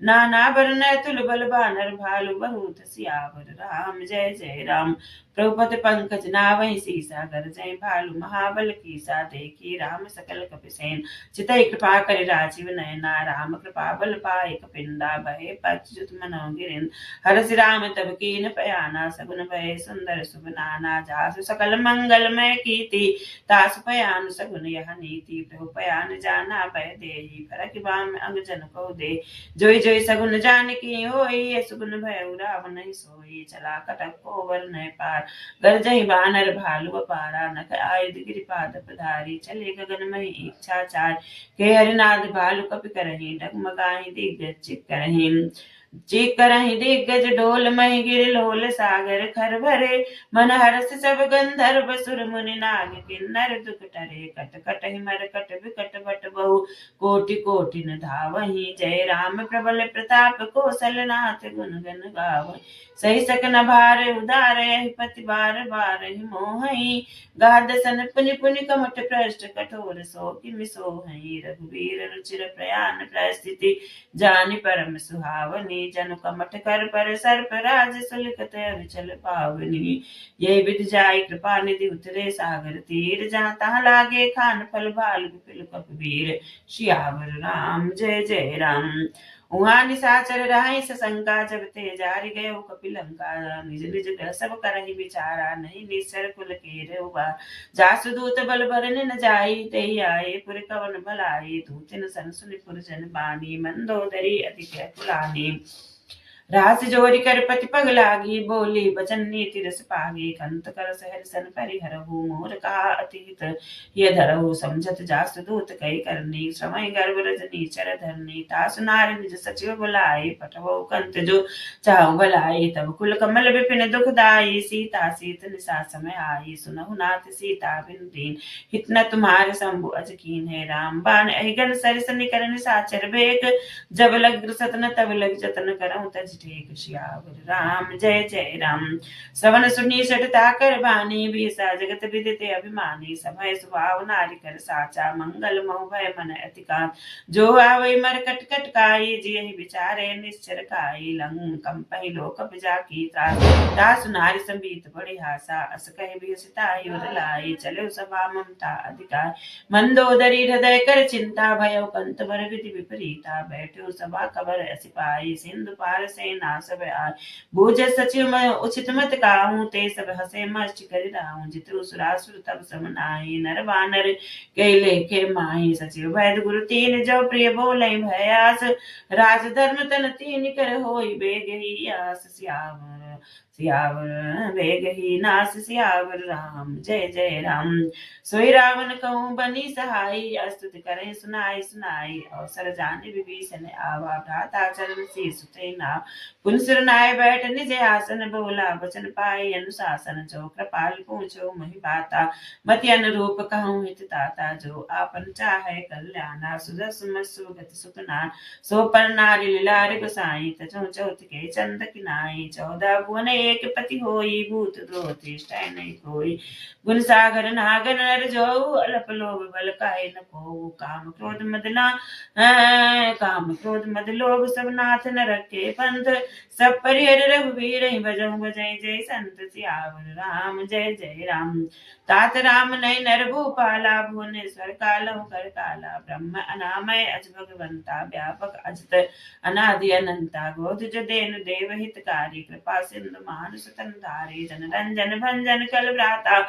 नाना बरन तुल बल बानर, भालु बहुत सियावर राम जय जय राम। प्रभुपति पंकज नावहि सीसा, गरजै भालु महाबल कीसा, देखी राम सकल कपिसेन, चितई कृपा करि राजीव नयना, राम कृपा बल पाए कपिंदा, भय पच्युत मनो गिरिंद, हरष राम तब कीन पयाना, सगुन भय सुंदर शुभ नाना, जासु सकल मंगलमय कीर्ति, तासु पयान सगुन यह नीति, प्रभु पयान जाना भय देहि, फरक बाम अंग जन को दे, जोई जोई सगुन जानकी होई, ये सुगुन भय रावण नहीं सोई, चला कटक कोवर नय पार, गरजहि बानर भालु अपारा, नख आयुध गिरिपाद पधारी, चले गगन महि इच्छा चार, के हरिनाद भालु कपि करहि, डगमगाहि दिग्गज चिक करहि दिग्गज डोल, महि गिर लोल सागर खर भरे, मन हरस सब गंधर्व सुर मुनि नाग किन्नर दुख टरे, कट कटहि मरकट विकट बट बहु, कोटि कोटि न धावहि, जय राम प्रबल प्रताप कौशलनाथ गुण गण गावहि, सही सकन भार उदारहि, पति बार बारहि मोहहि, गादसन पुनि पुनि कमठ पृष्ठ, कठोर सो किमि सोहहि, रघुवीर रुचिर प्रयाण प्रस्थिति, जानि परम सुहावनी, जनु कमठ कर पर सर्प राज, सुलिखत अविचल पावनी, ये विधि जाय कृपा निधि उतरे सागर तीर, जहाँ तहाँ लागे खान फल भालु विपिन कपिवीर, सियावर राम जय जय राम। उहाँ निशाचर राहि सशंका, जब ते जारि गयो कपिलंका, निज निज ग्रह सब करहि विचारा, नहीं निसर कुल केरे उबार, जासु दूत बल भरन न जाई, तेहि आए पुर कवन भलाई, दूतिन सन सुनि पुरजन बानी, मंदोदरी अति कुलानी, रास जोरि कर पति पग लागी, बोली बचन नीति रस पागी, कंत कर सहर सन परिहरहु, मोर कहा अति हित ये धरहु, समझत जासु दूत कई करनी, समय गर्भ रजनी चर धरनी, तासु नारि निज सचिव बुलाए, पठवो कंत जो चाहु भलाई, तब कुल कमल विपिन दुखदाई, सीता सीत निशा समय आई, सुनहु नाथ सीता बिनु दीन, हित न तुम्हारे शंभु अज कीन है, राम बाण अहिगन सरिस निकर निशाचर बेक, जब लग सतन तब लग जतन करहु तज टेक, सियावर राम जय जय राम। श्रवण सुनी सटता कर बानी, बीसा जगत विदिते अभिमानी, समय स्वभाव नारी कर साचा, मंगल मोह भय मन अति कांत, जो आवै मर कट कट काई, जियहि विचारे निश्चर काई, कंपहि लोक बिजा की त्रास, तासु नारी संबीत बड़ी हासा, अस कहि बिहसिता युध लाई, चलो सभा ममता अधिकार, मंदोदरी हृदय कर चिंता, भयो कंत बर विधि विपरीता, बैठो सभा कबर सिपाही, सिंधु पार सेना सब आय, भूज सचिव मैं उचित मत काहू, ते सब हसे मस्त कर राहू, जितु सुरासुर तब सम नाहि, नर बानर कई लेखे माही, सचिव वैद गुरु तीन जो प्रिय बोले भयास, राज धर्म तन तीन कर होई बेगही आस, सियावर बेगही नास, सियावर राम जय जय राम। सोई रावण कहूँ बनी सहाई, स्तुति करें सुनाई सुनाई, अवसर जाने विभीषण आवा, भ्राता चरण शीर्ष सुते नाव, पुन सिर नाय बैठ निज आसन, बोला वचन पाए अनुशासन, जो कृपाल पूछो महि बाता, मति अनुरूप कहूँ हित ताता, जो आपन चाहे कल्याणा, सुदस सुगति सुखना, सो पर नारी लार गोसाई, तजो चौथ के चंद किनाई, 14 भुवन एक पति होई, भूत द्रोह नहीं कोई, गुण सागर नागर नर जो, अल्प लोभ बल काय न को, काम क्रोध मद लोभ सब नाथ न रखे पंथ, सब परिहर रघुवीर भजहु भजै जय संत, सियावर राम जय जय राम। तात राम नय नर भूपाला, भुवनेश्वर कालहु कर काला, ब्रह्म अनामय अज भगवंता, व्यापक अजत अनादि अनंता, गोद जो देनु देव हितकारी, कृपा सिंधु मानुष तन धारे जन रंजन भंजन कल भ्राता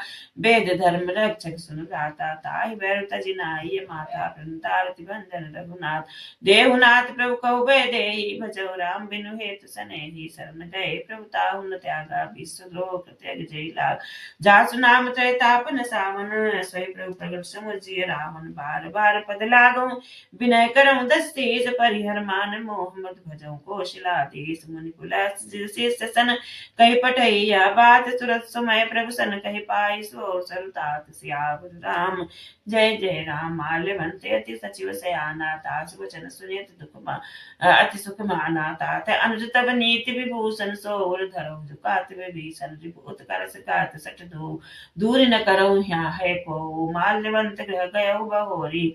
वेद धर्म रक्षक सुन भ्राता ताहि भैरव तजि नाहि माता प्रंतारति भंजन रघुनाथ देवनाथ प्रभु कहु देहि भजौ राम बिनु हेतु सनेहि शरण गए प्रभु ताहु न त्यागा विश्व द्रोह प्रत्यग जय लाग जासु नाम त्रैतापन सावन सोई प्रभु प्रगट समुझिय रावण बार बार पद लागौ विनय करऊँ दस्तीस परिहर मान मोह मद भजऊँ कौशलाधीश मुनि कुलस शीर्ष सन कहि पठैया बात तुरत समय प्रभु सन कहि पाई सो सरुतात सियावर राम जय जय राम माल्यवंते अति सचिव सयाना तासु वचन सुनित अति सुख माना तात अनुज तब नीति विभूषण सोर धरो झुकात विभीषण रिपुत कर सकात सठ दो दूर न करो यहाँ है को माल्यवंत गृह गयो बहोरी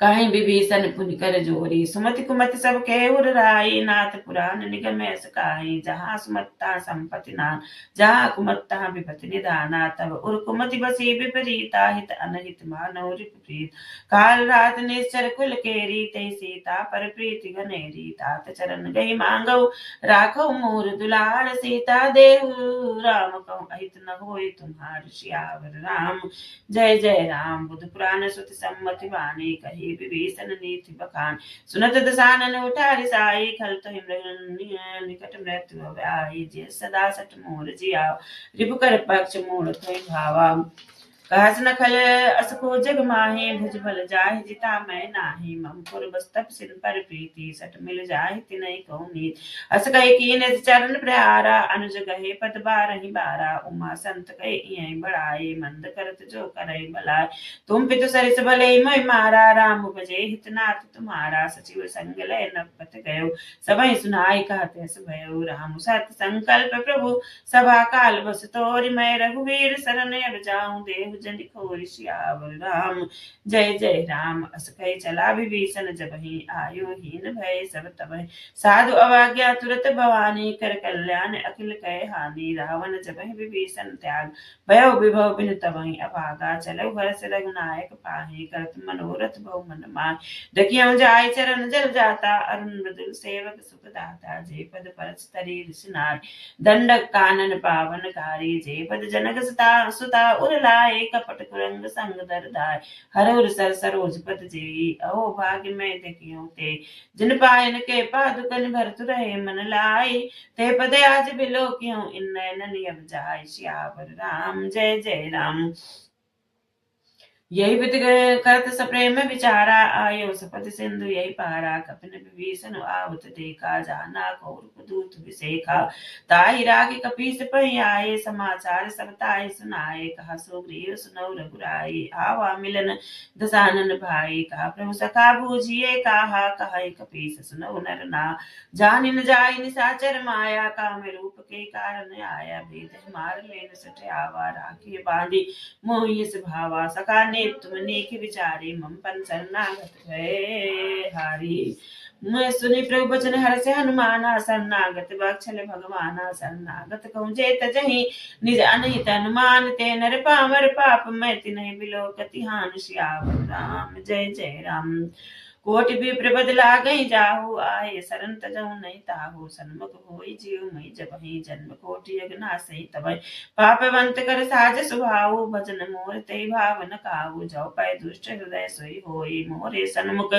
काहि विभीषण पुनि कर जोरी सुमति कुमति सब केउर राई नाथ पुराण निगम ऐस काहि जहाँ सुमत्ता संपत्ति नान जहाँ कुमत्ता विपत्ति निधाना तब उर कुमति बसी विपरीता हित अनहित मानव रिपुप्रीत काल रात निश्चर कुल केरी ते सीता पर प्रीति घनेरी तात चरण गई मांगो राखो मोर दुलार सीता देहु राम कहूँ अहित न होय तुम्हार सियावर राम जय जय राम बुध पुराण सुति सम्मति वाणी कही विभीषण नीति बखान सुनत दसानन उठारि साई खल तो निकट मृत्यु आई जे सदा सठ मोर जिया रिपु कर पक्ष मोर कोई भावा कहस न खल असको जग माहि भुज बल जाहि जिता मैं नाही मम पुर बस तप सिन पर प्रीति सट मिल जाहि तिनहि कहु नीत अस कहि कीन चरण प्रहारा अनुज गहे पद बारहि बारा उमा संत कहि इहि बढ़ाए मंद करत जो करई भलाय तुम पितु सरिस भले मैं मारा राम भजे हितनाथ तुम्हारा सचिव संग लय नपत गयो सबहि सुनाई कहते सु भयो राम सत संकल्प प्रभु सभा काल बस तोरि मैं रघुवीर शरण अब जाऊं देहु जन खोरि सियावर राम जय जय राम अस कहि चला विभीषण जबहि आयु हीन भय सब तबहि साधु अवाज्ञा तुरत भवानी कर कल्याण अखिल कहे हानि रावण जबहि विभीषण त्याग भयो विभव बिनु तबहि अभागा चलो हर्ष रघुनायक पाहि करत मनोरथ बहु मन मान देखियो जाय चरण जल जाता अरुण मृदुल सेवक सुख दाता जे पद परस तरी ऋषिनार दंडक कानन पावन कारी जे पद जनक सुता उर लाए कपट कुरंग संग दर दाय हरउर सर सरोज पद जेई अहो भाग्य में देखियो ते जिन पायन के पादुकन भरतु रहे मन लाई ते पद आज बिलो क्यों इन नैन नियम जाय सियावर राम जय जय राम यही विधि करत सप्रेम विचारा आयो सपथ सिंधु यही पारा कपिन विभीषण आवत देखा जाना कौरव दूत विसेखा ताहि राग कपीस पहि आए समाचार सब ताहि सुनाए कहा सुग्रीव सुनौ रघुराई आवा मिलन दसानन भाई कहा प्रभु सखा बूझिए कहा कहे कपीस सुनौ नर ना जानि न जाय निसाचर माया काम रूप के कारण आया भेद मार लेन सठ आवा राखी बांधी मोहि भावा सखा ने तुम नेक विचारे मम पन शरणागत भय हारी मैं सुनि प्रभु बचन हर्ष हनुमाना शरणागत बक्षल भगवाना शरणागत कहूँ जे तजहि निज अनहित अनुमान ते नर पामर पाप मैं तिन्हि बिलो कति हान सियावर राम जय जय राम कोटि विप्रपद लागहि जाहु आए शरण तजहु नहीं ताहु सन्मुख होई जीव मई जबहि जन्म कोटि यज्ञनासहि तबहि पापवंत कर साज सुभाऊ भजन मोर ते भाव न काहू जो पै दुष्ट हृदय सोई होई मोरे सन्मुख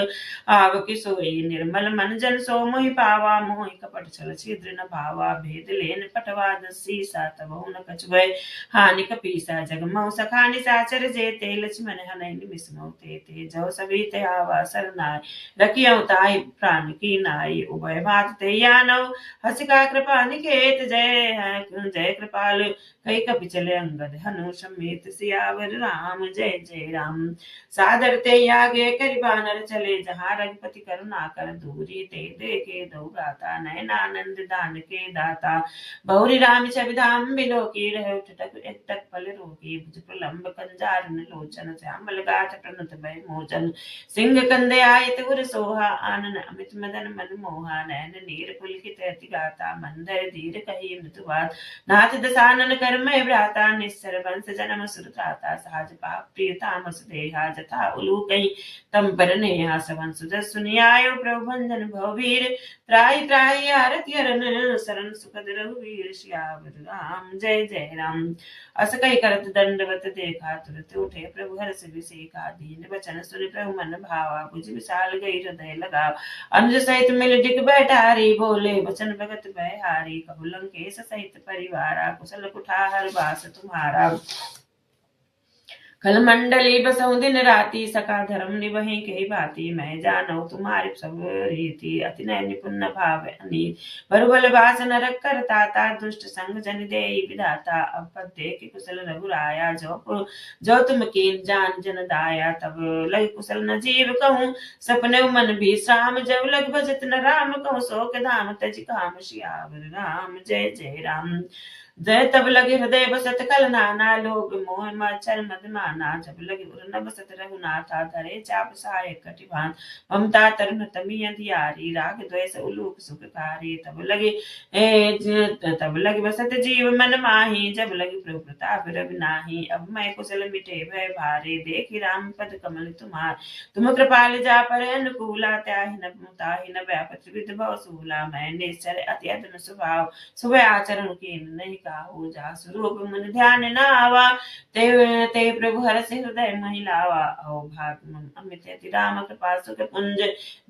आव कि सोई निर्मल मन जन सो मोहि पावा मोहि कपट छल छिद्र न भावा भेद लेन पटवा दसी सा तबहु न कछु भय हानि कपीसा जगमौ सखा निसाचर जेते लक्ष्मण हनहि निमिषमौ ते जो सभी ते आवा सरना रखियो ताई प्राण की नाई उभय भात ते यानव हसिका कृपा निकेत जय जय कृपाल कई कपि चले अंगद हनु समेत सियावर राम जय जय राम सादर ते आगे करि बानर चले जहाँ रघुपति करुणा कर दूरी ते देखे दो गाता नयन आनंद दान के दाता बहुरी राम छविधाम बिलो की रहे उठक एक तक पल रोकी भुज प्रलंब कंजारन लोचन श्यामल गाठ प्रणुत भय मोचन सिंह कंदे आयत उर सोहा आनन अमित मदन मन मोहा नयन नीर पुलकित अति गाता मंदर धीर कही मृतुवात नाथ दसानन कर्मय भ्राता निस्सर वंश जन्म सुरत्राता सहज पाप प्रियताम सुदेहा जथा उलू कहीं तम पर नेहा सवन सुजस सुनियायो प्रभु भंजन भववीर त्राहि त्राहि आरति हरन शरण सुखद रघुवीर सियावर राम जय जय राम। अस कही करत दंडवत देखा तुरत उठे प्रभु हर्ष विषेका दीन बचन सुनि प्रभु मन भावा भुज विशाल गई हृदय लगा। अनुज सहित मिल डिग बैठारी बोले वचन भगत बहारी कहु लंकेश सहित परिवारा कुशल कुठार बास तुम्हारा। खल मंडली बसऊ दिन राति सका धर्म निबहि कही भांति मैं जानऊ तुम्हारी सब रीति अति निपुण भाव बरुबल बास नरक करता ता दुष्ट संग जन दे विधाता अब पद देख कुशल रघुराया जो तुम कीन जान जन दाया तब लग कुशल न जीव कहूँ सपने मन भी श्राम जब लग भजत न राम कहूँ शोक धाम तज काम श्यावर राम जय जय राम। जय तब लगे हृदय बसत कल नाना लोग मोह मच्छर मद माना जब लगे उर न बसत रघुनाथा धरे चाप सहाय कटिभान ममता तरुण तमी अंधियारी राग द्वेष उलूक सुखकारी तब लगे बसत जीव मन माही जब लगे प्रभु प्रताप रवि नाही। अब मैं कुशल मिटे भय भारे देखी राम पद कमल तुम्हार तुम कृपाल जा पर अनुकूला त्याहि न व्यापत विध भवसूला मैं निश्चर अति अदन स्वभाव सुबह आचरण की नहीं काहू जा स्वरूप मन ध्यान न आवा ते प्रभु हरषि हृदय महिलावा औ भाग अमित अति राम कृपा सुख पुंज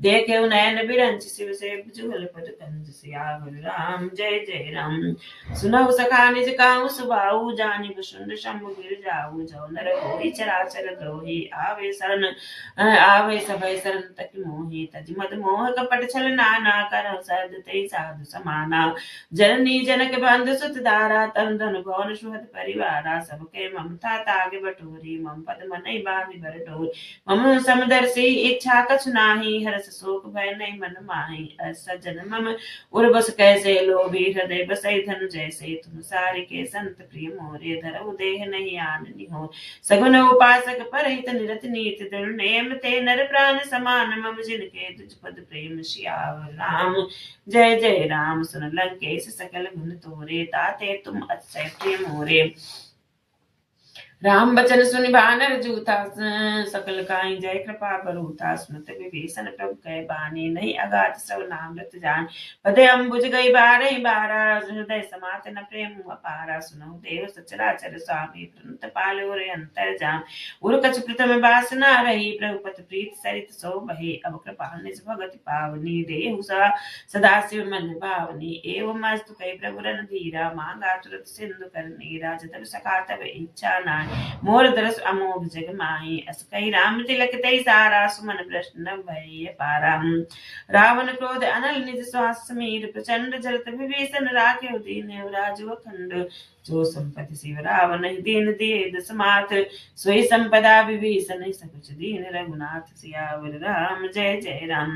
देखे नयन बिरंच शिव से जुगल पद कंज सियावर राम जय जय राम। सुनहु सखा निज काहू सुबाऊ जानि भुषुंड शंभु गिर जाऊ जो नर होई चराचर द्रोही आवे सभय शरण तक मोही तज मद मोह कपट छल नाना करौ सद ते साधु समाना जननी जनक बंधु सुत दारा तन धन भवन सुहत परिवारा सबके ममता तागे बटोरी मम पद मनई बांधि भर डोर मम समदर्शी इच्छा कछु नाही हरस शोक भय नहीं मन माही सज्जन मम उर्वस कैसे लोभी हृदय बसई धनु जैसे तुम सारि के संत प्रिय मोरे धरऊ देह नहीं आननि हो सगुन उपासक परहित निरत नीति दृढ़ नेम ते नर प्राण समान मम जिनके तुझ पद प्रेम सियावर राम जय जय राम। सुन लंकेश सकल गुण तोरे ताते तुम अतिशय प्रिय मोरे राम बचन सुनि बानर जूथा सकल काई जय कृपा बरूथा स्मृत विभीषण प्रभु कह बानी नहीं अगाध सब नामृत जान पदे अम्बुज गई बारह बारा हृदय समात न प्रेम अपारा सुनहु देव सचराचर स्वामी प्रंत पालो रे अंतर जान उर कछ प्रथम बासना रही प्रभु पत प्रीत सरित सो बहे अब कृपा निज भगति पावनी देहु सदा शिव मन भावनी एवं मस्तु कही प्रभु रन धीरा मांगा तुरत सिंधु कर नीरा जतब सका तब इच्छा नाय मोर दरस अमोघ जग माही अस कही राम तिलक तई सारा सुमन प्रश्न भय पारा। रावण क्रोध अनल निज श्वास समीर प्रचंड जलत विभीषण राखे दीन राजु अखंड जो संपत्ति शिव रावण दीन दिए दस मात सोई संपदा विभीषण सकुच दीन रघुनाथ सियावर राम जय जय राम।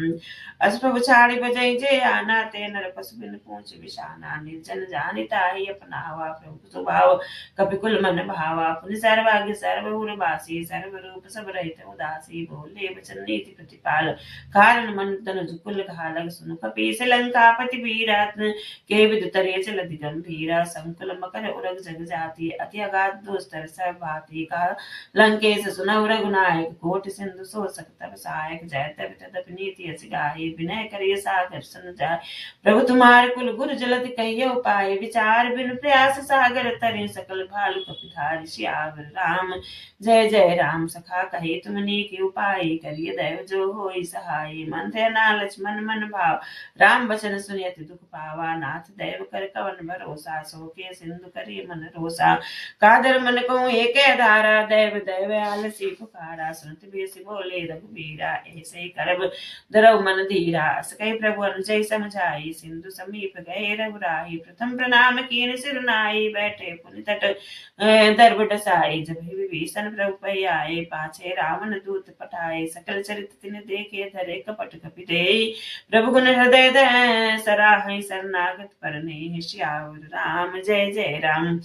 अस प्रभु छाड़ी बजई जय आना ते नर पशु बिन पूछ विषाना निर्जन जानिता ही अपनावा प्रभु स्वभाव कपिकुल मन भावा पुनि सर्वाग्य सर्वउरवासी सर्वरूप सब रहित उदासी बोले वचन नीति प्रतिपाल कारण मन तन कुल घालग सुन कपीस लंकापति वीरात्म के विद तरे चल दिगंभीरा संकुल मकर उरग जग जाति अति अगाध दुस्तर सब भांति का लंकेश सुनौ रघुनायक कोटि सिंधु सो सकतब सहायक जय तब तदप नीति अस गाये विनय करिय सागर सन जाय प्रभु तुम्हारे कुल गुरु जलति कहियो पाए विचार बिन प्रयास सागर तरे सकल भालु कपिधारि सियावर राम जय जय राम। सखा कहे तुम नीक उपाय करिय दैव जो होई सहाय मंत्र ना लक्ष्मण मन भाव राम बचन सुनियति दुख पावा नाथ दैव कर कवन भरोसा सो के सिंधु करी मन रोसा कादर मन को एक धारा दैव दैव आलसी पुकारा सुनत बेसी बोले रघुबीरा ऐसे करब धरऊ मन धीरा अस कही प्रभु अनुजय समझाई सिंधु समीप गए रघुराई प्रथम प्रणाम कीन सिर नाई बैठे पुनि तट दर्भ डसाई जब विभीषण प्रभु पै आए पाछे रावण दूत पठाए सकल चरित तिन देखे धरे कपट कपि देई प्रभु गुण हृदय सराहि शरणागत परने सियावर राम जय जय राम।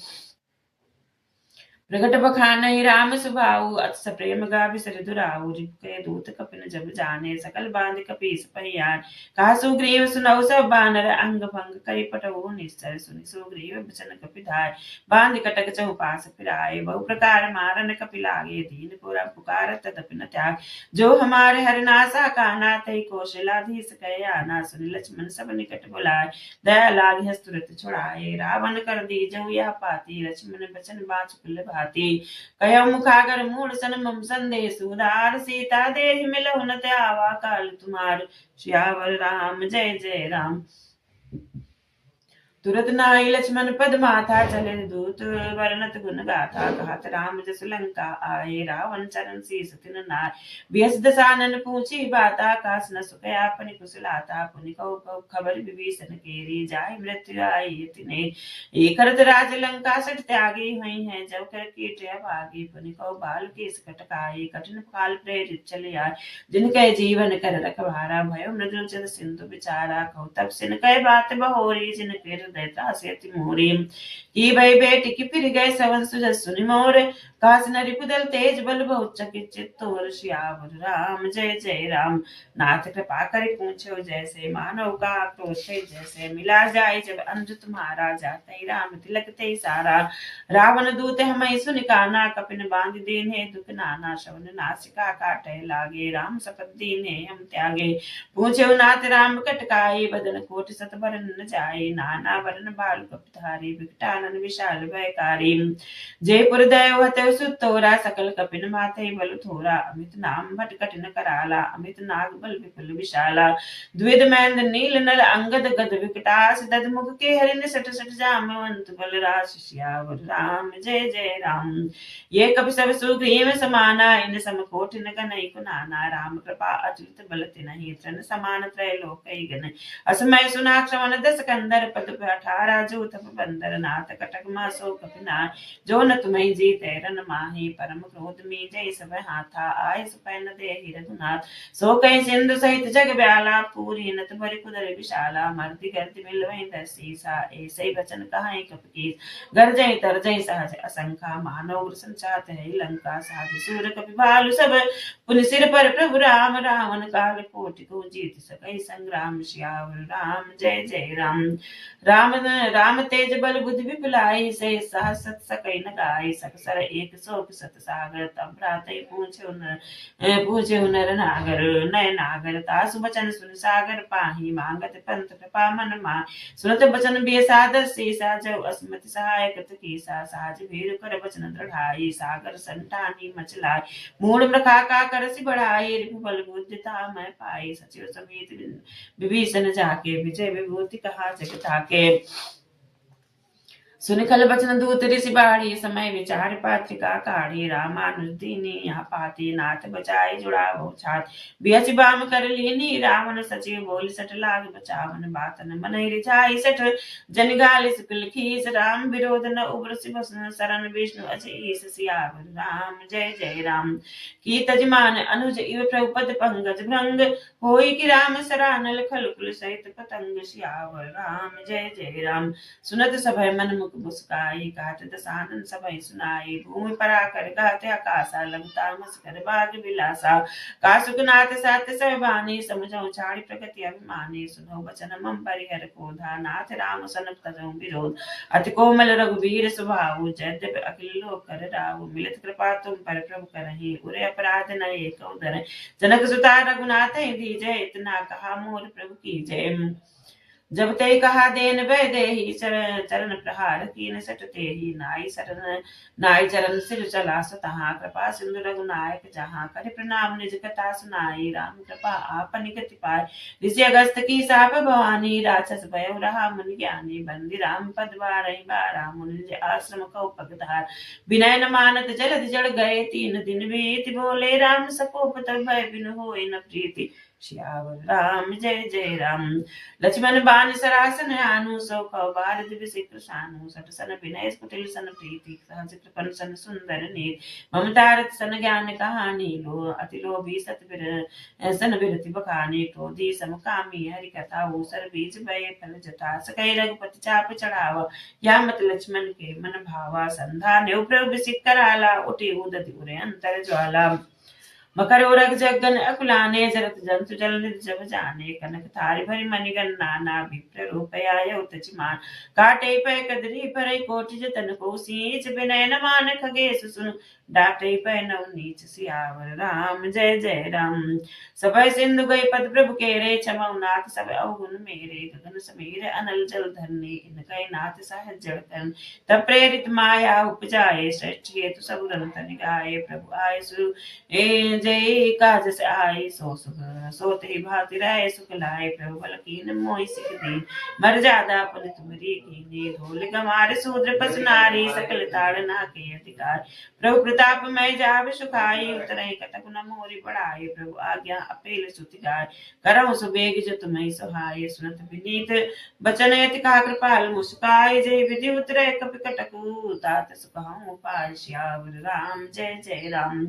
प्रगट बखानहि राम सुभाऊ अस प्रेम गा बिसर दुराऊ रिपुके दूत कपिन जब जाने सकल बांध कपीस पहियान कहा सुग्रीव सुनऊ सब बानर अंग भंग करि पटऊ निश्चर सुनि सुग्रीव बचन कपि धाय बांध कटक चहुपास फिराए बहु प्रकार मारन कपि लागे दीन पुरा पुकार तदपि न त्याग जो हमारे हरनासा काना तई कौशलाधीश कहे आना सुनि लक्ष्मण सब निकट बुलाए दया लाग हस तुरत छुड़ाए रावण कर दी जऊ यह पाती लक्ष्मण बचन बाच कुल भाती कयो मुखागर मूड सन मम संदेश उदार सीता देहि मिलहु न त्यावा काल तुम्हार श्यावर राम जय जय राम तुरत नाई लक्ष्मण पद माथा चले दूत वर्णत गुण गाथा कहत राम जस लंका आए रावण चरण शीस तिन नाय व्यस दसानन पूछी बाता कास न सुकया अपनी कुशलाता पुनि कौ खबर विभीषण केरी जाय मृत्यु आई तिने एक करत राज लंका सट त्यागी हुई है जब कर कीट भागी पुनि कौ बाल केस कटकाई कठिन काल प्रेरित चले आए जिनके जीवन कर रखवारा भयो मृदु चंद सिंधु बिचारा कौ तब सिन कह बात बहोरी जिनके हृदय त्रासयति मोरी की भई बेटी की फिर गए सवन सुजस सुनि मोर कास न रिपुदल तेज बल बहुत चकित चित्तौर श्यावर राम जय जय राम नाथ कृपा करि पूछो जैसे मानव का क्रोध जैसे मिला जाए जब अंध तुम्हारा जाते राम तिलक ते सारा रावण दूत हमें सुनि काना कपिन बांध दीने दुख नाना श्रवण नासिका काटे लागे राम सपत दीने हम त्यागे पूछो नाथ राम कटकाई बदन कोट सत बरन न जाए नाना वरन बाल कपधारी विकटानन विशाल भयकारी जयपुर दयो हतव सुतोरा सकल कपिन माथे बल थोरा अमित नाम भट कठिन कराला अमित नाग बल विपुल विशाला द्विध महेंद्र नील नल अंगद गद विकटास दद मुख के हरिन सट सट जामवंत बल रास श्यावर राम जय जय राम ये कपि सब सुग्रीव समाना इन सम कोटिन कनई कुनाना राम कृपा अचलित बल तिनहि तृण समान त्रय लोक गण असमय सुनाक्षमन दस कंदर पद अठारह जो तप बंदर नाथ कटक मासो कपिना जो न तुम्हें जीते रन माही परम क्रोध में जय सब हाथा आय सुपैन दे रघुनाथ सो कई सिंधु सहित जग ब्याला पूरी नत भरि कुदर विशाला मर्दि गर्दि मिल वहीं दसी सा ऐसे बचन कहाई कपकी गरजई तरजई सहज असंखा मानव संचात है लंका साध सूर कपि भालु सब पुनि सिर पर प्रभु राम रावण काल कोटि को जीत सकै संग्राम श्यावर राम जय जय राम राम राम तेज बल बुद्धि विपुलाई से सहस सत सकै न गाय सकसर एक शोक सत सागर तब भ्रातै पूछे नर नागर नय नागर तासु बचन सुन सागर पाही मांगत पंथ कृपा मन मा सुनत बचन बे सादर सीसा जब अस्मति सहायक कीसा साज भीर कर बचन दृढ़ाई सागर संतानी मचलाय मूड मृखा का करसि बढ़ाई रिपुबल बुद्धिता मैं पाई सचिव समेत विभीषण जाके विजय विभूति कहा जग ताके सुनिखल बचन दूत ऋषि बाढ़ी समय विचार पात्रिका काढ़ी रामानुज दीनी यहाँ पाती नाथ बचाई जुड़ा वो छात बियच बाम कर लीनी रावण सचिव बोल सट लाग बचावन बातन मन रिझाई सठ जन गाल सुकल खीस राम विरोध न उग्र शिवसन शरण विष्णु अचीस सियावर राम जय जय राम की तजमान अनुज इव प्रभुपद पंकज भंग होई कि राम सरानल खलकुल सहित पतंग सियावर राम जय जय राम सुनत सभय मन मुख मुस्काई गात दसानन सभय सुनाई भूमि पराकर गाते आकाशा लघुता मस्कर बाग विलासा कासुकनाथ सात सहबानी समझौ छाड़ी प्रगति अभिमानी सुनो बचन मम परिहर कोधा नाथ राम सन तजौ विरोध अति कोमल रघुवीर स्वभाव जयद्यपि अखिल लोक कर राहु मिलित कृपा तुम पर प्रभु करहि उरे अपराध न एक उदर जनक सुता रघुनाथ दीजय इतना कहा मोर प्रभु की जय जब ते कहा देन वै देहि चरण प्रहार कीन सट तेहि नाई चरण सिर चला सुतहा कृपा सिंधु रघुनायक जहाँ कर प्रणाम निज कथा सुनाई राम कृपा आपन गति पाए ऋषि अगस्त की साप भवानी राक्षस भय रहा मुनि ज्ञानी बंदी राम पद बारहि बारा मुनि आश्रम कौ पगधार विनय न मानत जलधि जड़ गए 3 दिन बीत बोले राम सकोप तब भय बिनु होय न प्रीति श्यावर राम जय जय राम। लक्ष्मण बाण सरासन आनु सौ बार दिव्य सिक्र सानु सट सन विनय कुटिल सन प्रीति सहज कृपन सन सुंदर नीर ममतारत सन ज्ञान कहानी लो अति लोभी सत सन विरति बखानी क्रोधी समकामी हरि कथा ऊसर बीज भय फल जटा सकई रघुपति चाप चढ़ावा या मत लक्ष्मण के मन भावा संधा ने प्रभु सिक कराला उठी उदति उरे अंतर ज्वाला मकर उरग जगन अकुलाने जरत जंतु जल निध जब जाने कनक थारी भरी मणिगन नाना विप्र रूपयाय उतचिमान काटे पै कदरी पर कोटि जतन को सींच बिनय न मान खगेश सुन डाटे पै नव नीच सियावर राम जय जय राम। सभय सिंधु गई पद प्रभु के रे क्षमौ नाथ सब अवगुण मेरे गगन समीर अनल जल धरने इनकै नाथ सहज जड़कन तब प्रेरित माया उपजाए श्रेष्ठ हेतु सब रन तन गाए प्रभु आय सु ए जय काज से आए सो सुख सोते ही भाति रहे सुख लाए प्रभु बल कीन मोहि सिख दीन मर जादा पुन तुमरी कीने धोल गमार शूद्र पस नारी सकल ताड़ना के अधिकार प्रभु प्रताप मैं जाव सुखाई उतरे कटक न मोरी बढ़ाए प्रभु आज्ञा अपेल सुति गाय करहु सुबेग जो तुम्हें सुहाए सुनत विनीत बचन यति का कृपाल मुस्काय जय विधि उतरे कपि कटकु तात सुखहु पाय श्यावर राम जय जय राम।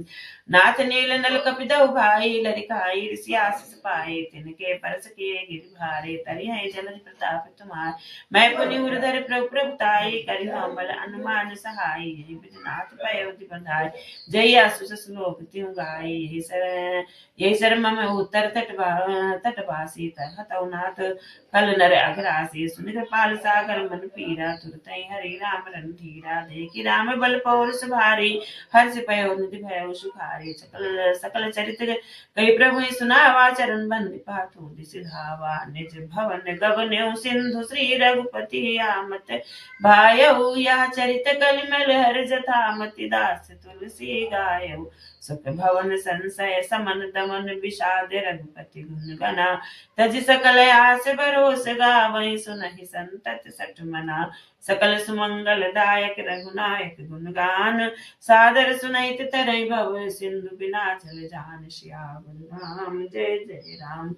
नाथ नील नल कपिदौ भाई लरिकाई ऋषि आशीष पाए तिनके परस किए गिर भारे तरि है जलधि प्रताप तुम्हार मैं पुनि उरधर प्रभु प्रभुताई करि अमल अनुमान सहाय यही बिजनाथ पयोधि बंधाय जय आसुस श्लोक त्यों गाय यही सर मम उत्तर तटवासी हतौ नाथ कल नर अग्रासी सुनि कृपाल सागर मन पीरा तुरतै हरि राम रणधीरा देखि राम बल पौरुष भारी हर्ष पयो निधि भयो सुखारी सकल सकल चरित कई प्रभु सुनावा चरण बंद पाथो दिस धावा निज भवन गगन्यो सिंधु श्री रघुपति आमत भायौ या चरित कलिमल हर जथा मति दास तुलसी गायौ सुख भवन संशय समन दमन विषाद रघुपति गुण गना तज सकल आस भरोस गावै सुनहि संतत सठ मना सकल सुमंगल दायक रघुनायक गुणगान सादर सुनैत तरई भव सिंधु बिना जल जान श्यावर राम जय जय राम।